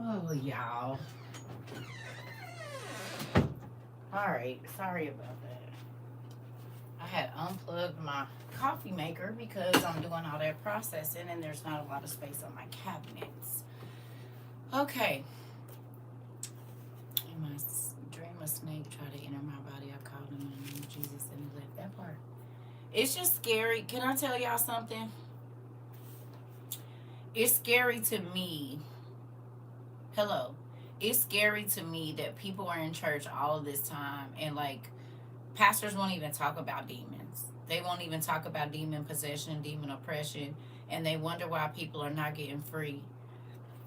y'all. Oh, y'all. All right. Sorry about that. I had unplugged my coffee maker because I'm doing all that processing and there's not a lot of space on my cabinets. Okay. In my dream, a snake tried to enter my body. I called him in the name of Jesus and he left that part. It's just scary. Can I tell y'all something? It's scary to me. Hello. It's scary to me that people are in church all of this time and like pastors won't even talk about demons. They won't even talk about demon possession, demon oppression, and they wonder why people are not getting free.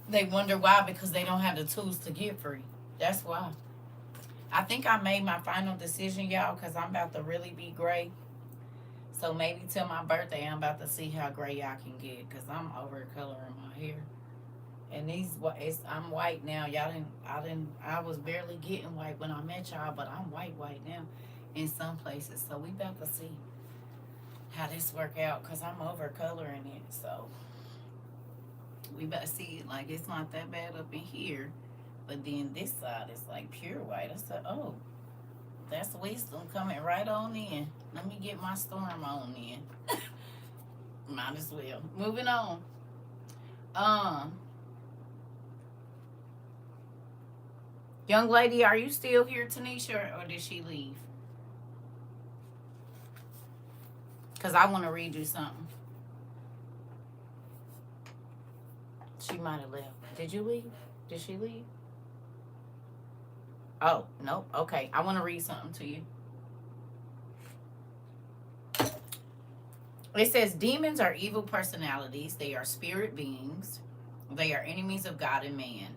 They wonder why because they don't have the tools to get free. That's why. I think I made my final decision, y'all, because I'm about to really be gray. So maybe till my birthday, I'm about to see how gray y'all can get because I'm over coloring my hair. And I'm white now. I was barely getting white when I met y'all, but I'm white now in some places. So we about to see how this work out because I'm over coloring it. So we about to see it like it's not that bad up in here. But then this side is like pure white. I said, oh, that's wisdom coming right on in. Let me get my storm on in. Might as well. Moving on. Um, Young lady, are you still here, Tanisha, or did she leave? Because I want to read you something. She might have left. Did you leave? Did she leave? Oh, nope. Okay. I want to read something to you. It says demons are evil personalities. They are spirit beings. They are enemies of God and man.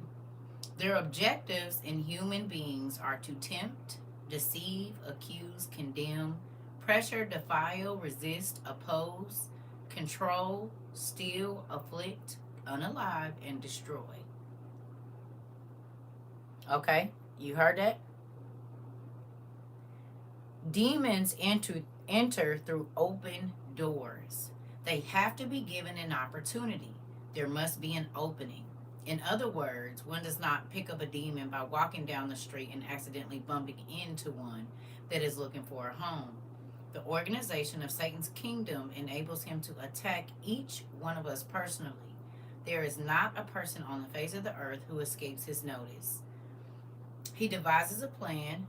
Their objectives in human beings are to tempt, deceive, accuse, condemn, pressure, defile, resist, oppose, control, steal, afflict, unalive, and destroy. Okay, you heard that? Demons enter through open doors. They have to be given an opportunity. There must be an opening. In other words, one does not pick up a demon by walking down the street and accidentally bumping into one that is looking for a home. The organization of Satan's kingdom enables him to attack each one of us personally. There is not a person on the face of the earth who escapes his notice. He devises a plan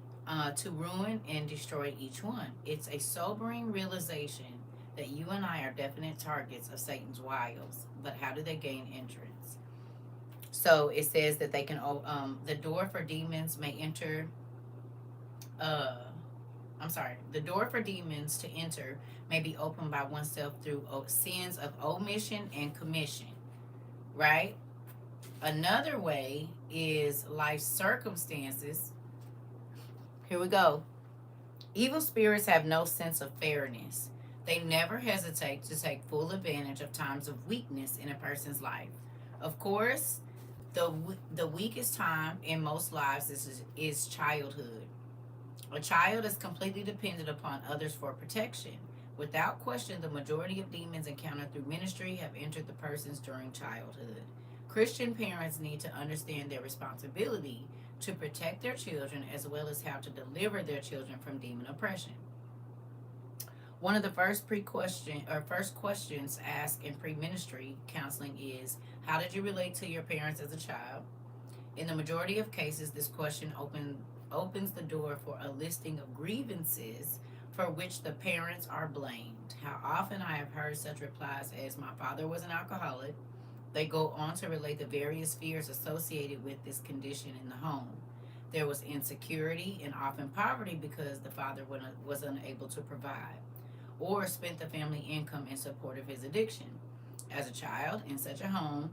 to ruin and destroy each one. It's a sobering realization that you and I are definite targets of Satan's wiles. But how do they gain entrance? So it says that they can, the door for demons may enter, the door for demons to enter may be opened by oneself through sins of omission and commission, right? Another way is life circumstances. Here we go. Evil spirits have no sense of fairness. They never hesitate to take full advantage of times of weakness in a person's life. Of course, the weakest time in most lives is childhood. A child is completely dependent upon others for protection. Without question, the majority of demons encountered through ministry have entered the persons during childhood. Christian parents need to understand their responsibility to protect their children as well as how to deliver their children from demon oppression. One of the first questions asked in pre-ministry counseling is, how did you relate to your parents as a child? In the majority of cases, this question opens the door for a listing of grievances for which the parents are blamed. How often I have heard such replies as, my father was an alcoholic. They go on to relate the various fears associated with this condition in the home. There was insecurity and often poverty because the father was unable to provide or spent the family income in support of his addiction. As a child in such a home,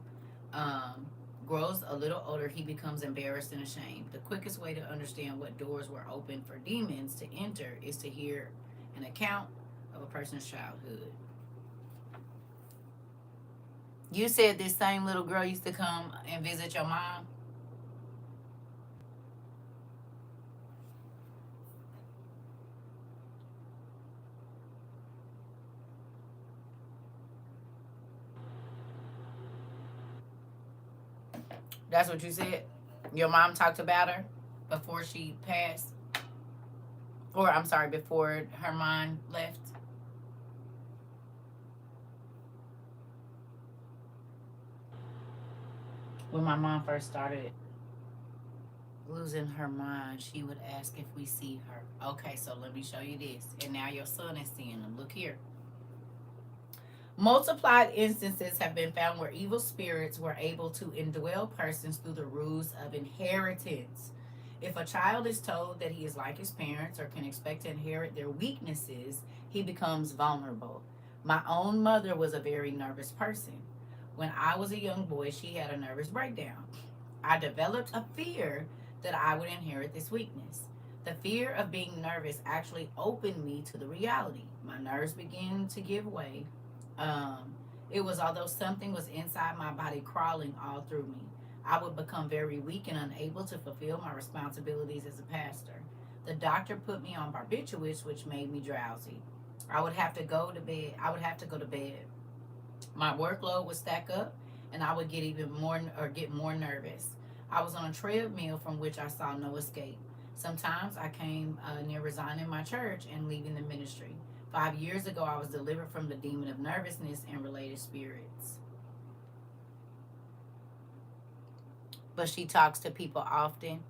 grows a little older, he becomes embarrassed and ashamed. The quickest way to understand what doors were open for demons to enter is to hear an account of a person's childhood. You said this same little girl used to come and visit your mom? That's what you said? Your mom talked about her before she passed? Or, I'm sorry, before her mind left? When my mom first started losing her mind, she would ask if we see her. Okay, so let me show you this. And now your son is seeing them. Look here. Multiplied instances have been found where evil spirits were able to indwell persons through the rules of inheritance. If a child is told that he is like his parents or can expect to inherit their weaknesses, he becomes vulnerable. My own mother was a very nervous person. When I was a young boy, she had a nervous breakdown. I developed a fear that I would inherit this weakness. The fear of being nervous actually opened me to the reality. My nerves began to give way. Um, it was although something was inside my body crawling all through me. I would become very weak and unable to fulfill my responsibilities as a pastor. The doctor put me on barbiturates, which made me drowsy. I would have to go to bed. I would have to go to bed. My workload would stack up, and I would get more nervous. I was on a treadmill from which I saw no escape. Sometimes I came near resigning my church and leaving the ministry. 5 years ago, I was delivered from the demon of nervousness and related spirits. But she talks to people often.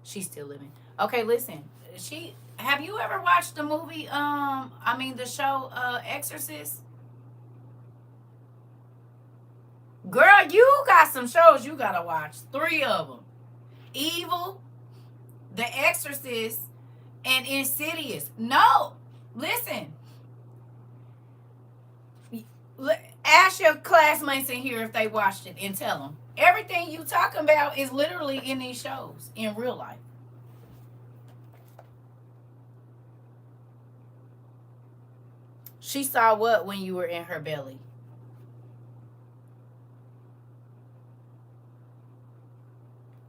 She's still living. Okay, listen. She Have you ever watched the movie? The show Exorcist. Girl, you got some shows you gotta watch. 3 of them: Evil, The Exorcist, and Insidious. No, listen. Ask your classmates in here if they watched it and tell them everything you talking about is literally in these shows in real life. She saw what when you were in her belly?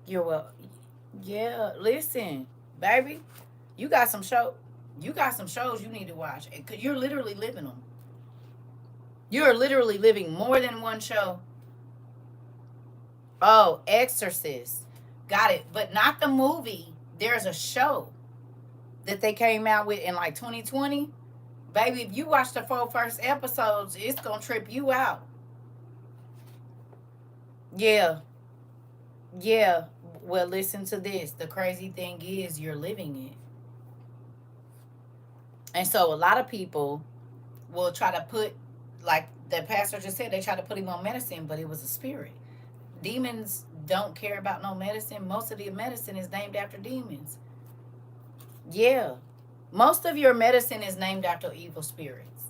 You're well. Yeah, listen, baby, you got some show. You got some shows you need to watch. Cause you're literally living them. You're literally living more than one show. Oh, Exorcist. Got it. But not the movie. There's a show that they came out with in like 2020. Baby, if you watch the 4 first episodes, it's going to trip you out. Yeah. Yeah. Well, listen to this. The crazy thing is you're living it. And so a lot of people will try to put, like the pastor just said, they try to put him on medicine, but it was a spirit. Demons don't care about no medicine. Most of the medicine is named after demons. Yeah. Most of your medicine is named after evil spirits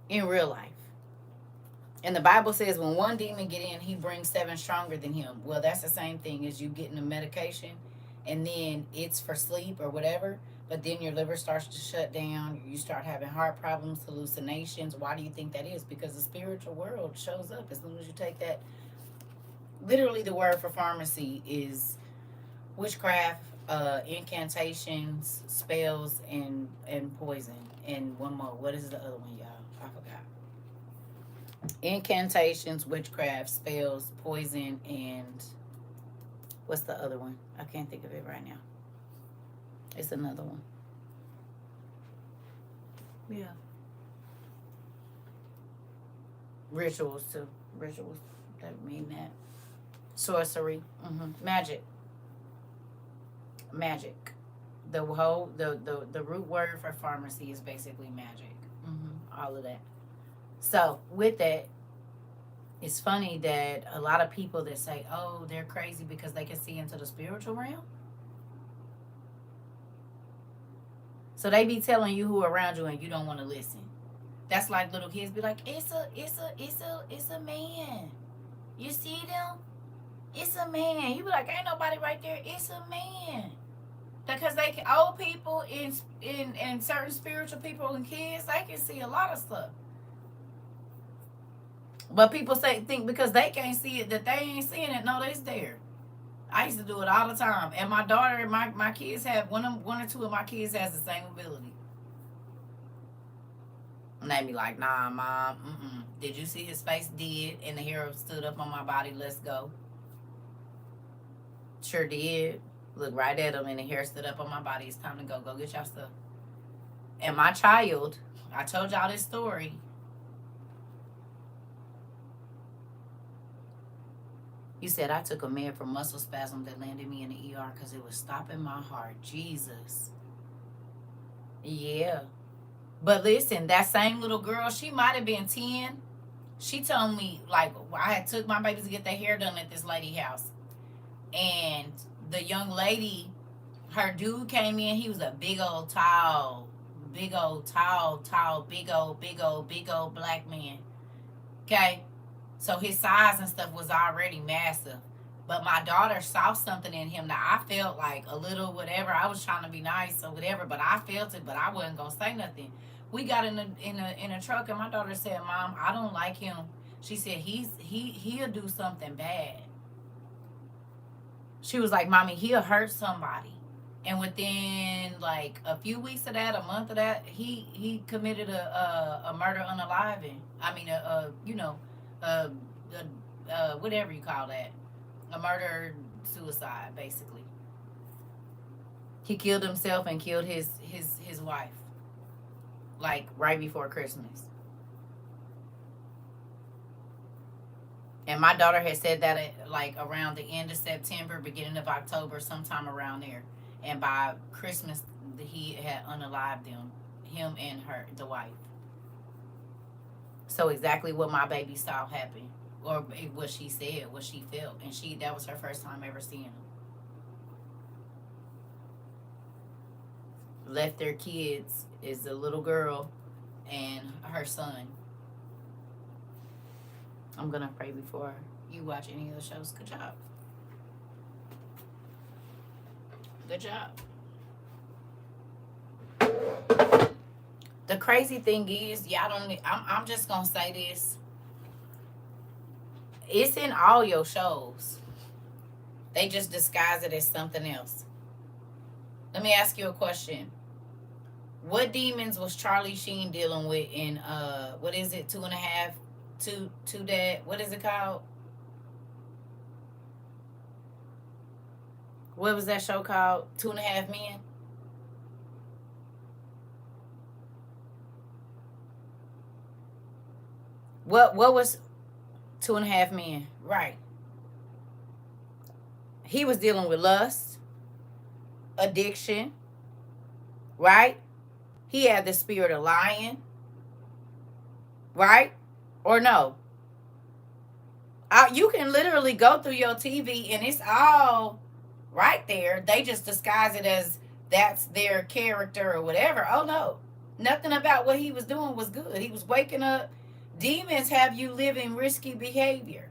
in real life. And the Bible says when one demon get in, he brings 7 stronger than him. Well, that's the same thing as you getting a medication and then it's for sleep or whatever, but then your liver starts to shut down. You start having heart problems, hallucinations. Why do you think that is? Because the spiritual world shows up as soon as you take that. Literally, the word for pharmacy is witchcraft, incantations, spells, and poison. And one more. What is the other one, y'all? I forgot. Incantations, witchcraft, spells, poison, and what's the other one? I can't think of it right now. It's another one. Yeah. Rituals too. Rituals that mean that. Sorcery. Magic. Magic. The root word for pharmacy is basically magic. All of that. So with that, it's funny that a lot of people that say, oh, they're crazy because they can see into the spiritual realm. So they be telling you who around you and you don't want to listen. That's like little kids be like, it's a man. You see them? It's a man. You be like, ain't nobody right there. It's a man. Because they can, old people in certain spiritual people and kids, they can see a lot of stuff. But people think because they can't see it that they ain't seeing it. No, it's there. I used to do it all the time. And my daughter, my kids have one or two of my kids has the same ability. And they be like, nah, mom, Did you see his face? Did. And the hair stood up on my body. Let's go. Sure did. Look right at him and the hair stood up on my body. It's time to go. Go get y'all stuff. And my child, I told y'all this story. You said I took a med for muscle spasm that landed me in the ER because it was stopping my heart. Jesus. Yeah. But listen, that same little girl, she might have been 10. She told me, like, I had took my babies to get their hair done at this lady house. And the young lady, her dude came in. He was a big old, tall, big old black man. Okay? So his size and stuff was already massive. But my daughter saw something in him that I felt like a little whatever. I was trying to be nice or whatever, but I felt it, but I wasn't gonna say nothing. We got in a truck and my daughter said, "Mom, I don't like him." She said, he'll do something bad. She was like, "Mommy, he'll hurt somebody." And within like a few weeks of that, a month of that, he committed a murder unaliving. I mean, a, whatever you call that, a murder suicide, basically. He killed himself and killed his wife, like right before Christmas. And my daughter had said that like around the end of September, beginning of October, sometime around there. And by Christmas, he had unalived them, him and her, the wife. So exactly what my baby saw happen, or what she said, what she felt, and that was her first time ever seeing him. Left their kids is a little girl and her son. I'm gonna pray before you watch any of the shows. Good job. Good job. The crazy thing is, y'all don't. I'm just gonna say this. It's in all your shows. They just disguise it as something else. Let me ask you a question. What demons was Charlie Sheen dealing with in what is it, Two and a Half, two Dad? What is it called? What was that show called? 2.5 Men. What was 2.5 Men? Right. He was dealing with lust, addiction, right? He had the spirit of lying, right? Or no? You can literally go through your TV and it's all right there. They just disguise it as that's their character or whatever. Oh no. Nothing about what he was doing was good. He was waking up. Demons have you living risky behavior.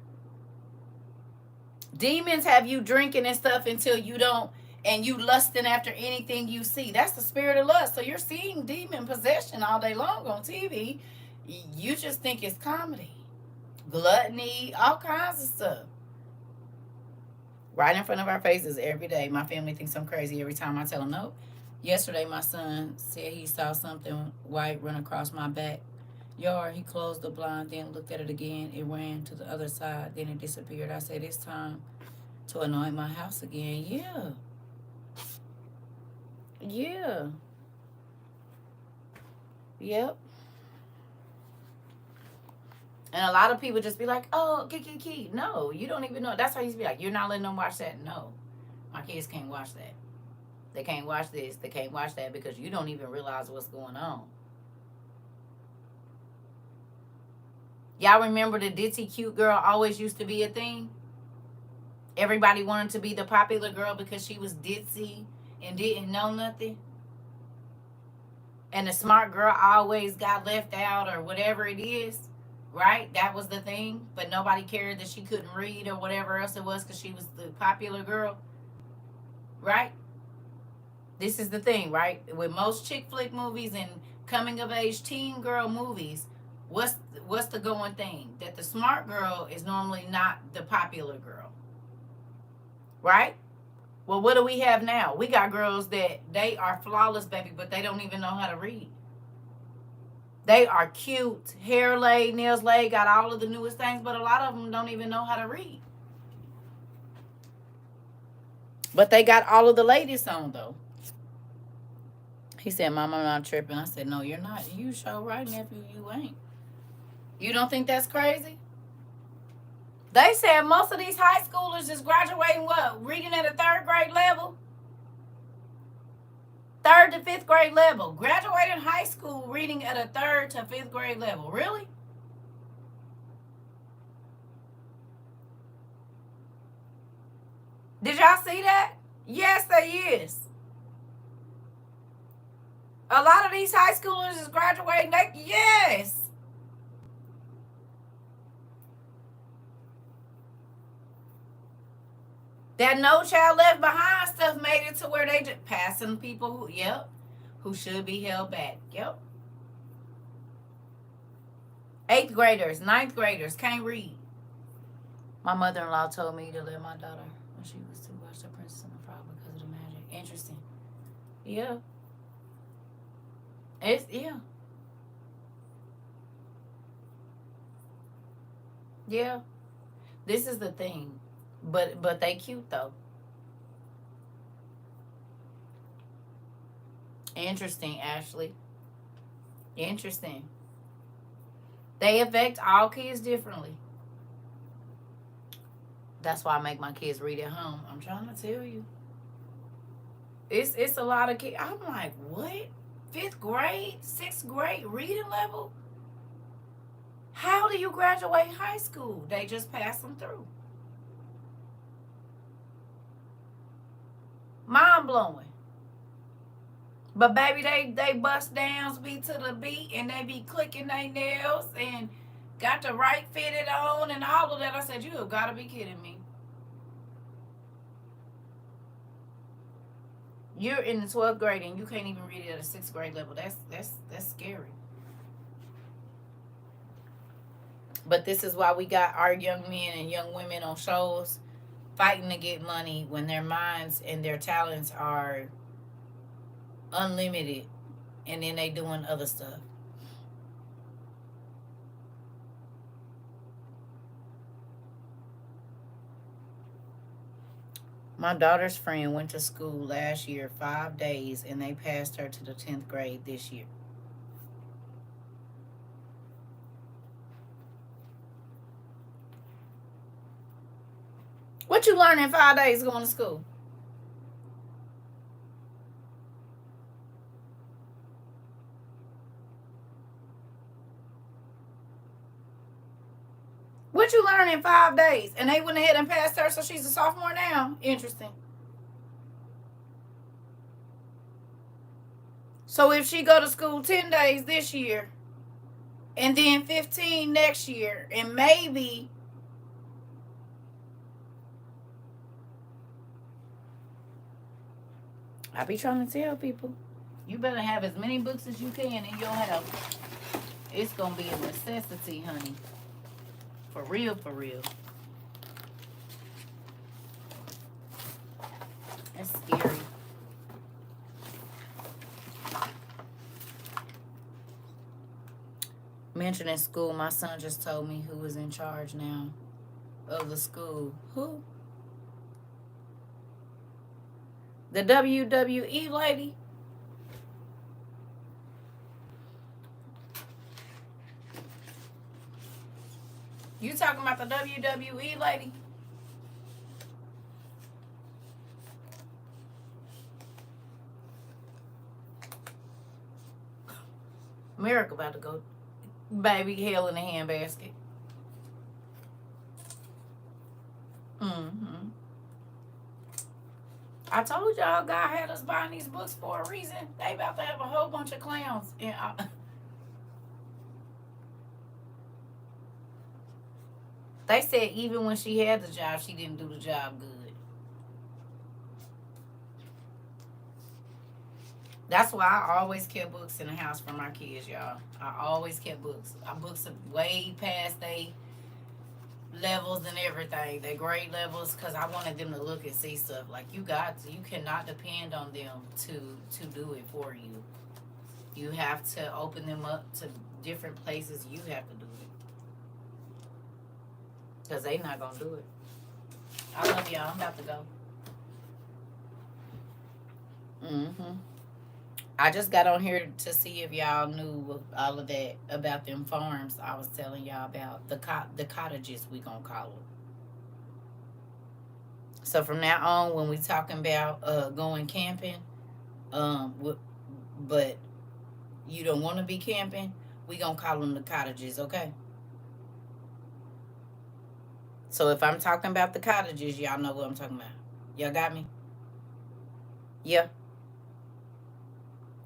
Demons have you drinking and stuff until you don't, and you lusting after anything you see. That's the spirit of lust. So you're seeing demon possession all day long on TV. You just think it's comedy. Gluttony, all kinds of stuff. Right in front of our faces every day. My family thinks I'm crazy every time I tell them no. Yesterday, my son said he saw something white run across my back yard. He closed the blind, then looked at it again. It ran to the other side, then it disappeared. I said, it's time to anoint my house again. Yeah. Yeah. Yep. And a lot of people just be like, oh, key. No, you don't even know. That's how you be like, you're not letting them watch that. No, my kids can't watch that. They can't watch this. They can't watch that because you don't even realize what's going on. Y'all remember the ditzy cute girl always used to be a thing? Everybody wanted to be the popular girl because she was ditzy and didn't know nothing. And the smart girl always got left out or whatever it is. Right? That was the thing. But nobody cared that she couldn't read or whatever else it was because she was the popular girl. Right? This is the thing, right? With most chick flick movies and coming of age teen girl movies, what's the going thing? That the smart girl is normally not the popular girl. Right? Well, what do we have now? We got girls that they are flawless, baby, but they don't even know how to read. They are cute, hair laid, nails laid, got all of the newest things, but a lot of them don't even know how to read. But they got all of the latest on, though. He said, Mom, I'm not tripping. I said, no, you're not. You sure right, nephew, you ain't. You don't think that's crazy? They said most of these high schoolers is graduating what? Reading at a 3rd grade level? 3rd to 5th grade level. Graduating high school reading at a 3rd to 5th grade level. Really? Did y'all see that? Yes, they is. A lot of these high schoolers is graduating. Yes. That No Child Left Behind stuff made it to where they just passing people who, who should be held back. Yep. 8th graders, 9th graders can't read. My mother-in-law told me to let my daughter, when she was to, watch The Princess and the Frog because of the magic. Interesting. Yeah. Yeah. This is the thing. But they cute though. Interesting, Ashley. Interesting. They affect all kids differently. That's why I make my kids read at home. I'm trying to tell you. It's a lot of kids. I'm like, what? 5th grade, 6th grade reading level? How do you graduate high school? They just pass them through. Mind blowing. But baby, they bust downs be to the beat and they be clicking their nails and got the right fitted on and all of that. I said, you have got to be kidding me. You're in the 12th grade and you can't even read it at a 6th grade level. That's scary. But this is why we got our young men and young women on shows fighting to get money when their minds and their talents are unlimited, and then they doing other stuff. My daughter's friend went to school last year 5 days and they passed her to the 10th grade this year. What you learn in 5 days going to school? What you learn in 5 days? And they went ahead and passed her, so she's a sophomore now. Interesting. So if she go to school 10 days this year, and then 15 next year, and maybe I be trying to tell people, you better have as many books as you can in your house. It's gonna be a necessity, honey. For real, for real. That's scary. Mentioning school, my son just told me who is in charge now of the school. Who? The WWE lady? You talking about the WWE lady? America about to go, baby, hell in a handbasket. Mm-hmm. I told y'all God had us buying these books for a reason. They about to have a whole bunch of clowns. They said even when she had the job, she didn't do the job good. That's why I always kept books in the house for my kids, y'all. I always kept books. Books are way past they levels and everything, their grade levels, because I wanted them to look and see stuff. Like, you cannot depend on them to do it for you. You have to open them up to different places. You have to do it. Because they not going to do it. I love y'all. I'm about to go. Mm-hmm. I just got on here to see if y'all knew all of that about them farms I was telling y'all about. The cottages, we going to call them. So from now on, when we talking about going camping, But you don't want to be camping, we gonna call them the cottages, okay? So if I'm talking about the cottages, y'all know what I'm talking about. Y'all got me? Yeah.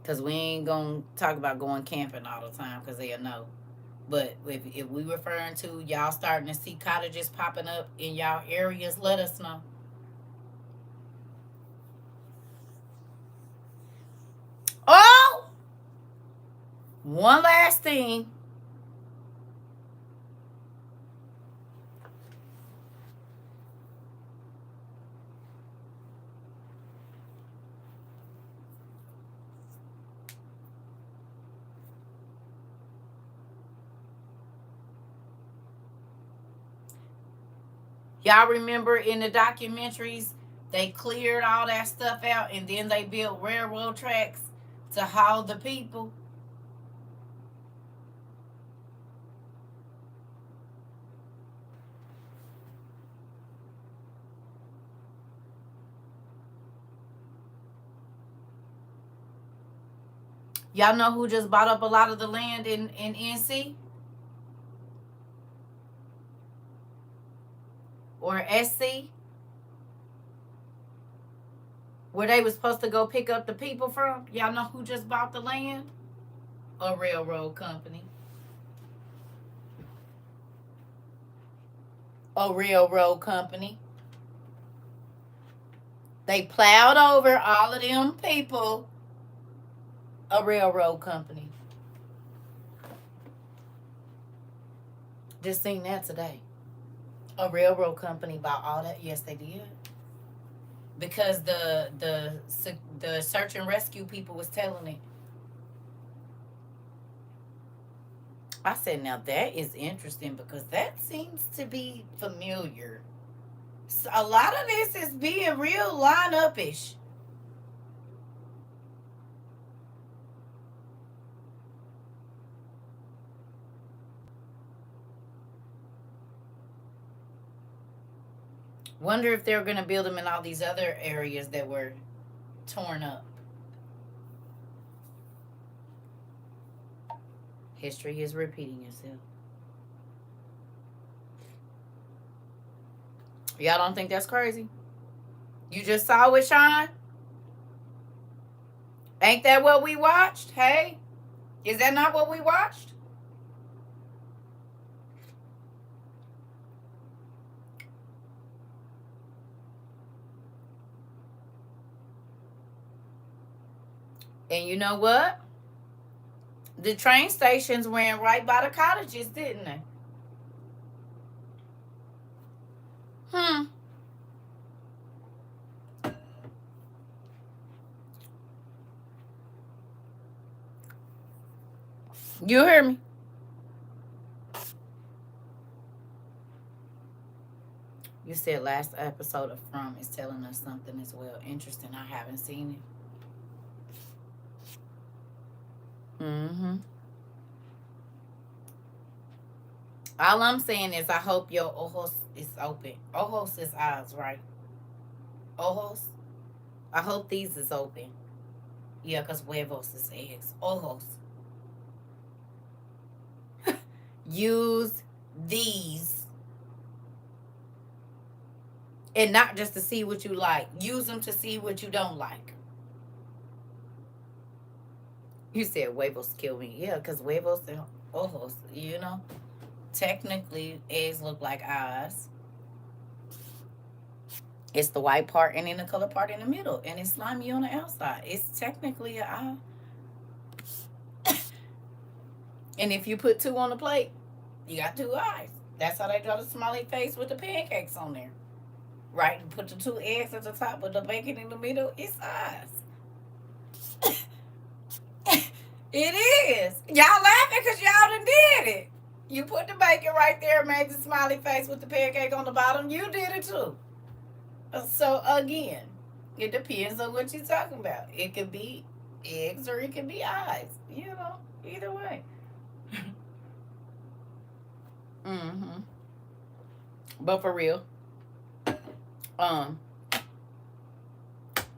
Because we ain't gonna talk about going camping all the time because they'll know. But if we referring to y'all starting to see cottages popping up in y'all areas, let us know. Oh, one last thing. Y'all remember in the documentaries, they cleared all that stuff out and then they built railroad tracks to haul the people. Y'all know who just bought up a lot of the land in NC or SC, where they was supposed to go pick up the people from? Y'all know who just bought the land? A railroad company. A railroad company. They plowed over all of them people. A railroad company. Just seen that today. A railroad company bought all that. Yes, they did. Because the search and rescue people was telling it. I said, now that is interesting because that seems to be familiar. So a lot of this is being real line-up-ish. Wonder if they're going to build them in all these other areas that were torn up. History is repeating itself. Y'all don't think that's crazy? You just saw it, Sean? Ain't that what we watched? Hey? Is that not what we watched? And you know what? The train stations ran right by the cottages, didn't they? You hear me? You said last episode of From is telling us something as well. Interesting. I haven't seen it. All I'm saying is I hope your ojos is open. Ojos is eyes, right? Ojos? I hope these is open. Yeah, because huevos is eggs. Ojos. Use these. And not just to see what you like. Use them to see what you don't like. You said huevos kill me. Yeah, because huevos and ojos, you know. Technically, eggs look like eyes. It's the white part and then the color part in the middle. And it's slimy on the outside. It's technically an eye. And if you put two on the plate, you got two eyes. That's how they draw the smiley face with the pancakes on there. Right? You put the two eggs at the top with the bacon in the middle. It's eyes. It is. Y'all laughing because y'all done did it. You put the bacon right there, made the smiley face with the pancake on the bottom. You did it too. So again, it depends on what you're talking about. It could be eggs or it could be eyes. You know, either way. But for real,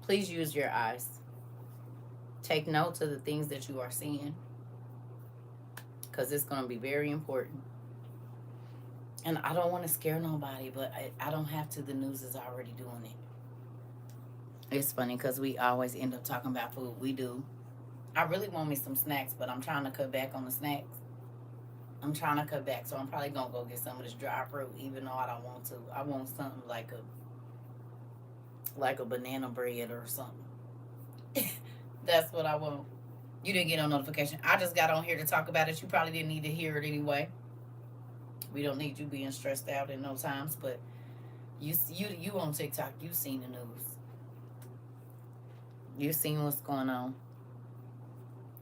please use your eyes. Take note of the things that you are seeing, because it's going to be very important. And I don't want to scare nobody, but I don't have to. The news is already doing it. It's funny because we always end up talking about food. We do. I really want me some snacks, but I'm trying to cut back on the snacks. I'm trying to cut back, so I'm probably going to go get some of this dry fruit, even though I don't want to. I want something like a banana bread or something. That's what I want. You didn't get no notification. I just got on here to talk about it. You probably didn't need to hear it anyway. We don't need you being stressed out in no times, but you on TikTok, you seen the news. You seen what's going on.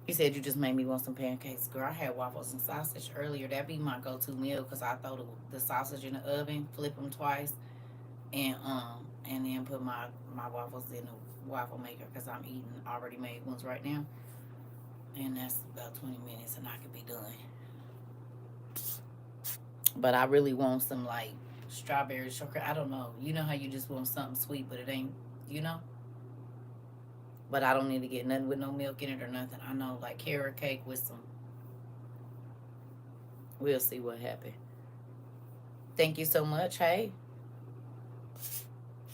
You said you just made me want some pancakes. Girl, I had waffles and sausage earlier. That'd be my go-to meal because I throw the sausage in the oven, flip them twice, and then put my waffles in the waffle maker because I'm eating already made ones right now. And that's about 20 minutes and I could be done. But I really want some like strawberry shortcake. I don't know. You know how you just want something sweet, but it ain't, you know? But I don't need to get nothing with no milk in it or nothing. I know, like carrot cake with some. We'll see what happens. Thank you so much. Hey.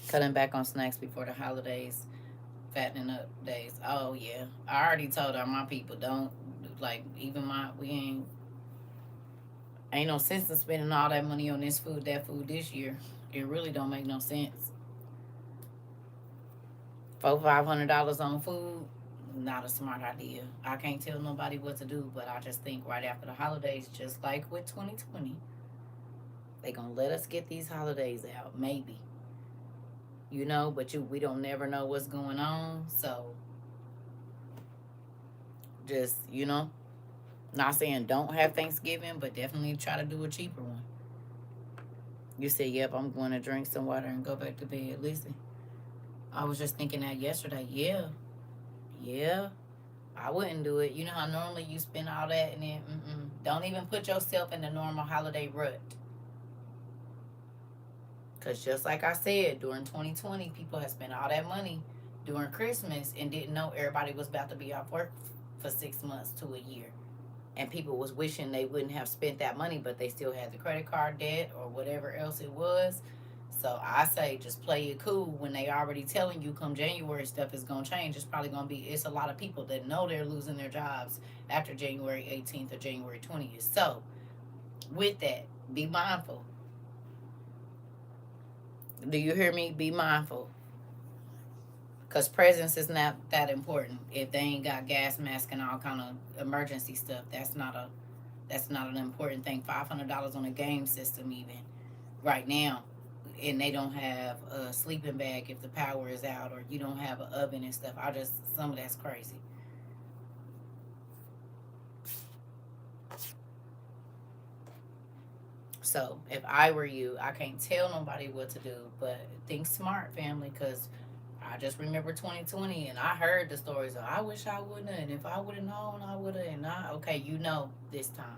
Cutting back on snacks before the holidays. Fattening up days. Oh, yeah. I already told my people don't, like, even ain't no sense in spending all that money on this food, that food this year. It really don't make no sense. $400-500 on food, not a smart idea. I can't tell nobody what to do, but I just think right after the holidays, just like with 2020, they gonna let us get these holidays out, maybe. You know, but we don't never know what's going on, so just, you know, not saying don't have Thanksgiving, but definitely try to do a cheaper one. You said, yep, I'm going to drink some water and go back to bed. Listen, I was just thinking that yesterday. Yeah, I wouldn't do it. You know how normally you spend all that and then, don't even put yourself in the normal holiday rut. Because just like I said, during 2020, people had spent all that money during Christmas and didn't know everybody was about to be off work for 6 months to a year. And people was wishing they wouldn't have spent that money, but they still had the credit card debt or whatever else it was. So I say just play it cool when they already telling you come January stuff is going to change. It's probably going to be, it's a lot of people that know they're losing their jobs after January 18th or January 20th. So with that, be mindful. Do you hear me? Be mindful. Because presence is not that important. If they ain't got gas masks and all kind of emergency stuff, that's not an important thing. $500 on a game system even right now. And they don't have a sleeping bag if the power is out, or you don't have an oven and stuff. Some of that's crazy. So if I were you, I can't tell nobody what to do, but think smart, family, because I just remember 2020 and I heard the stories of, I wish I wouldn't have, and if I would have known, I would have, and okay, you know this time.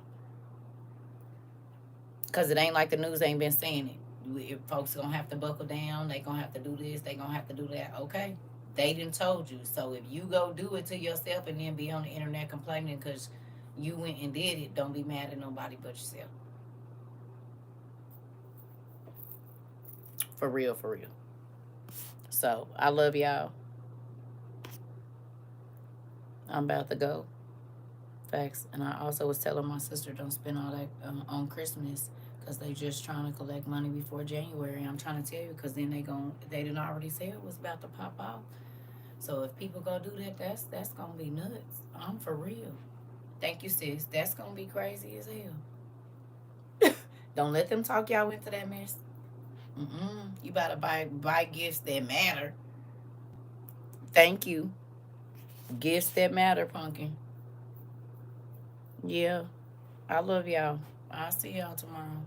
Because it ain't like the news ain't been saying it. If folks gonna have to buckle down, they gonna have to do this, they gonna have to do that, okay? They done told you. So if you go do it to yourself and then be on the internet complaining because you went and did it, don't be mad at nobody but yourself. For real, for real. So I love y'all. I'm about to go. Facts. And I also was telling my sister don't spend all that on Christmas because they just trying to collect money before January. I'm trying to tell you because then they didn't already say it was about to pop off. So if people go do that, that's gonna be nuts. I'm for real. Thank you, sis. That's gonna be crazy as hell. Don't let them talk y'all into that mess. You better buy gifts that matter. Thank you. Gifts that matter, pumpkin. Yeah. I love y'all. I'll see y'all tomorrow.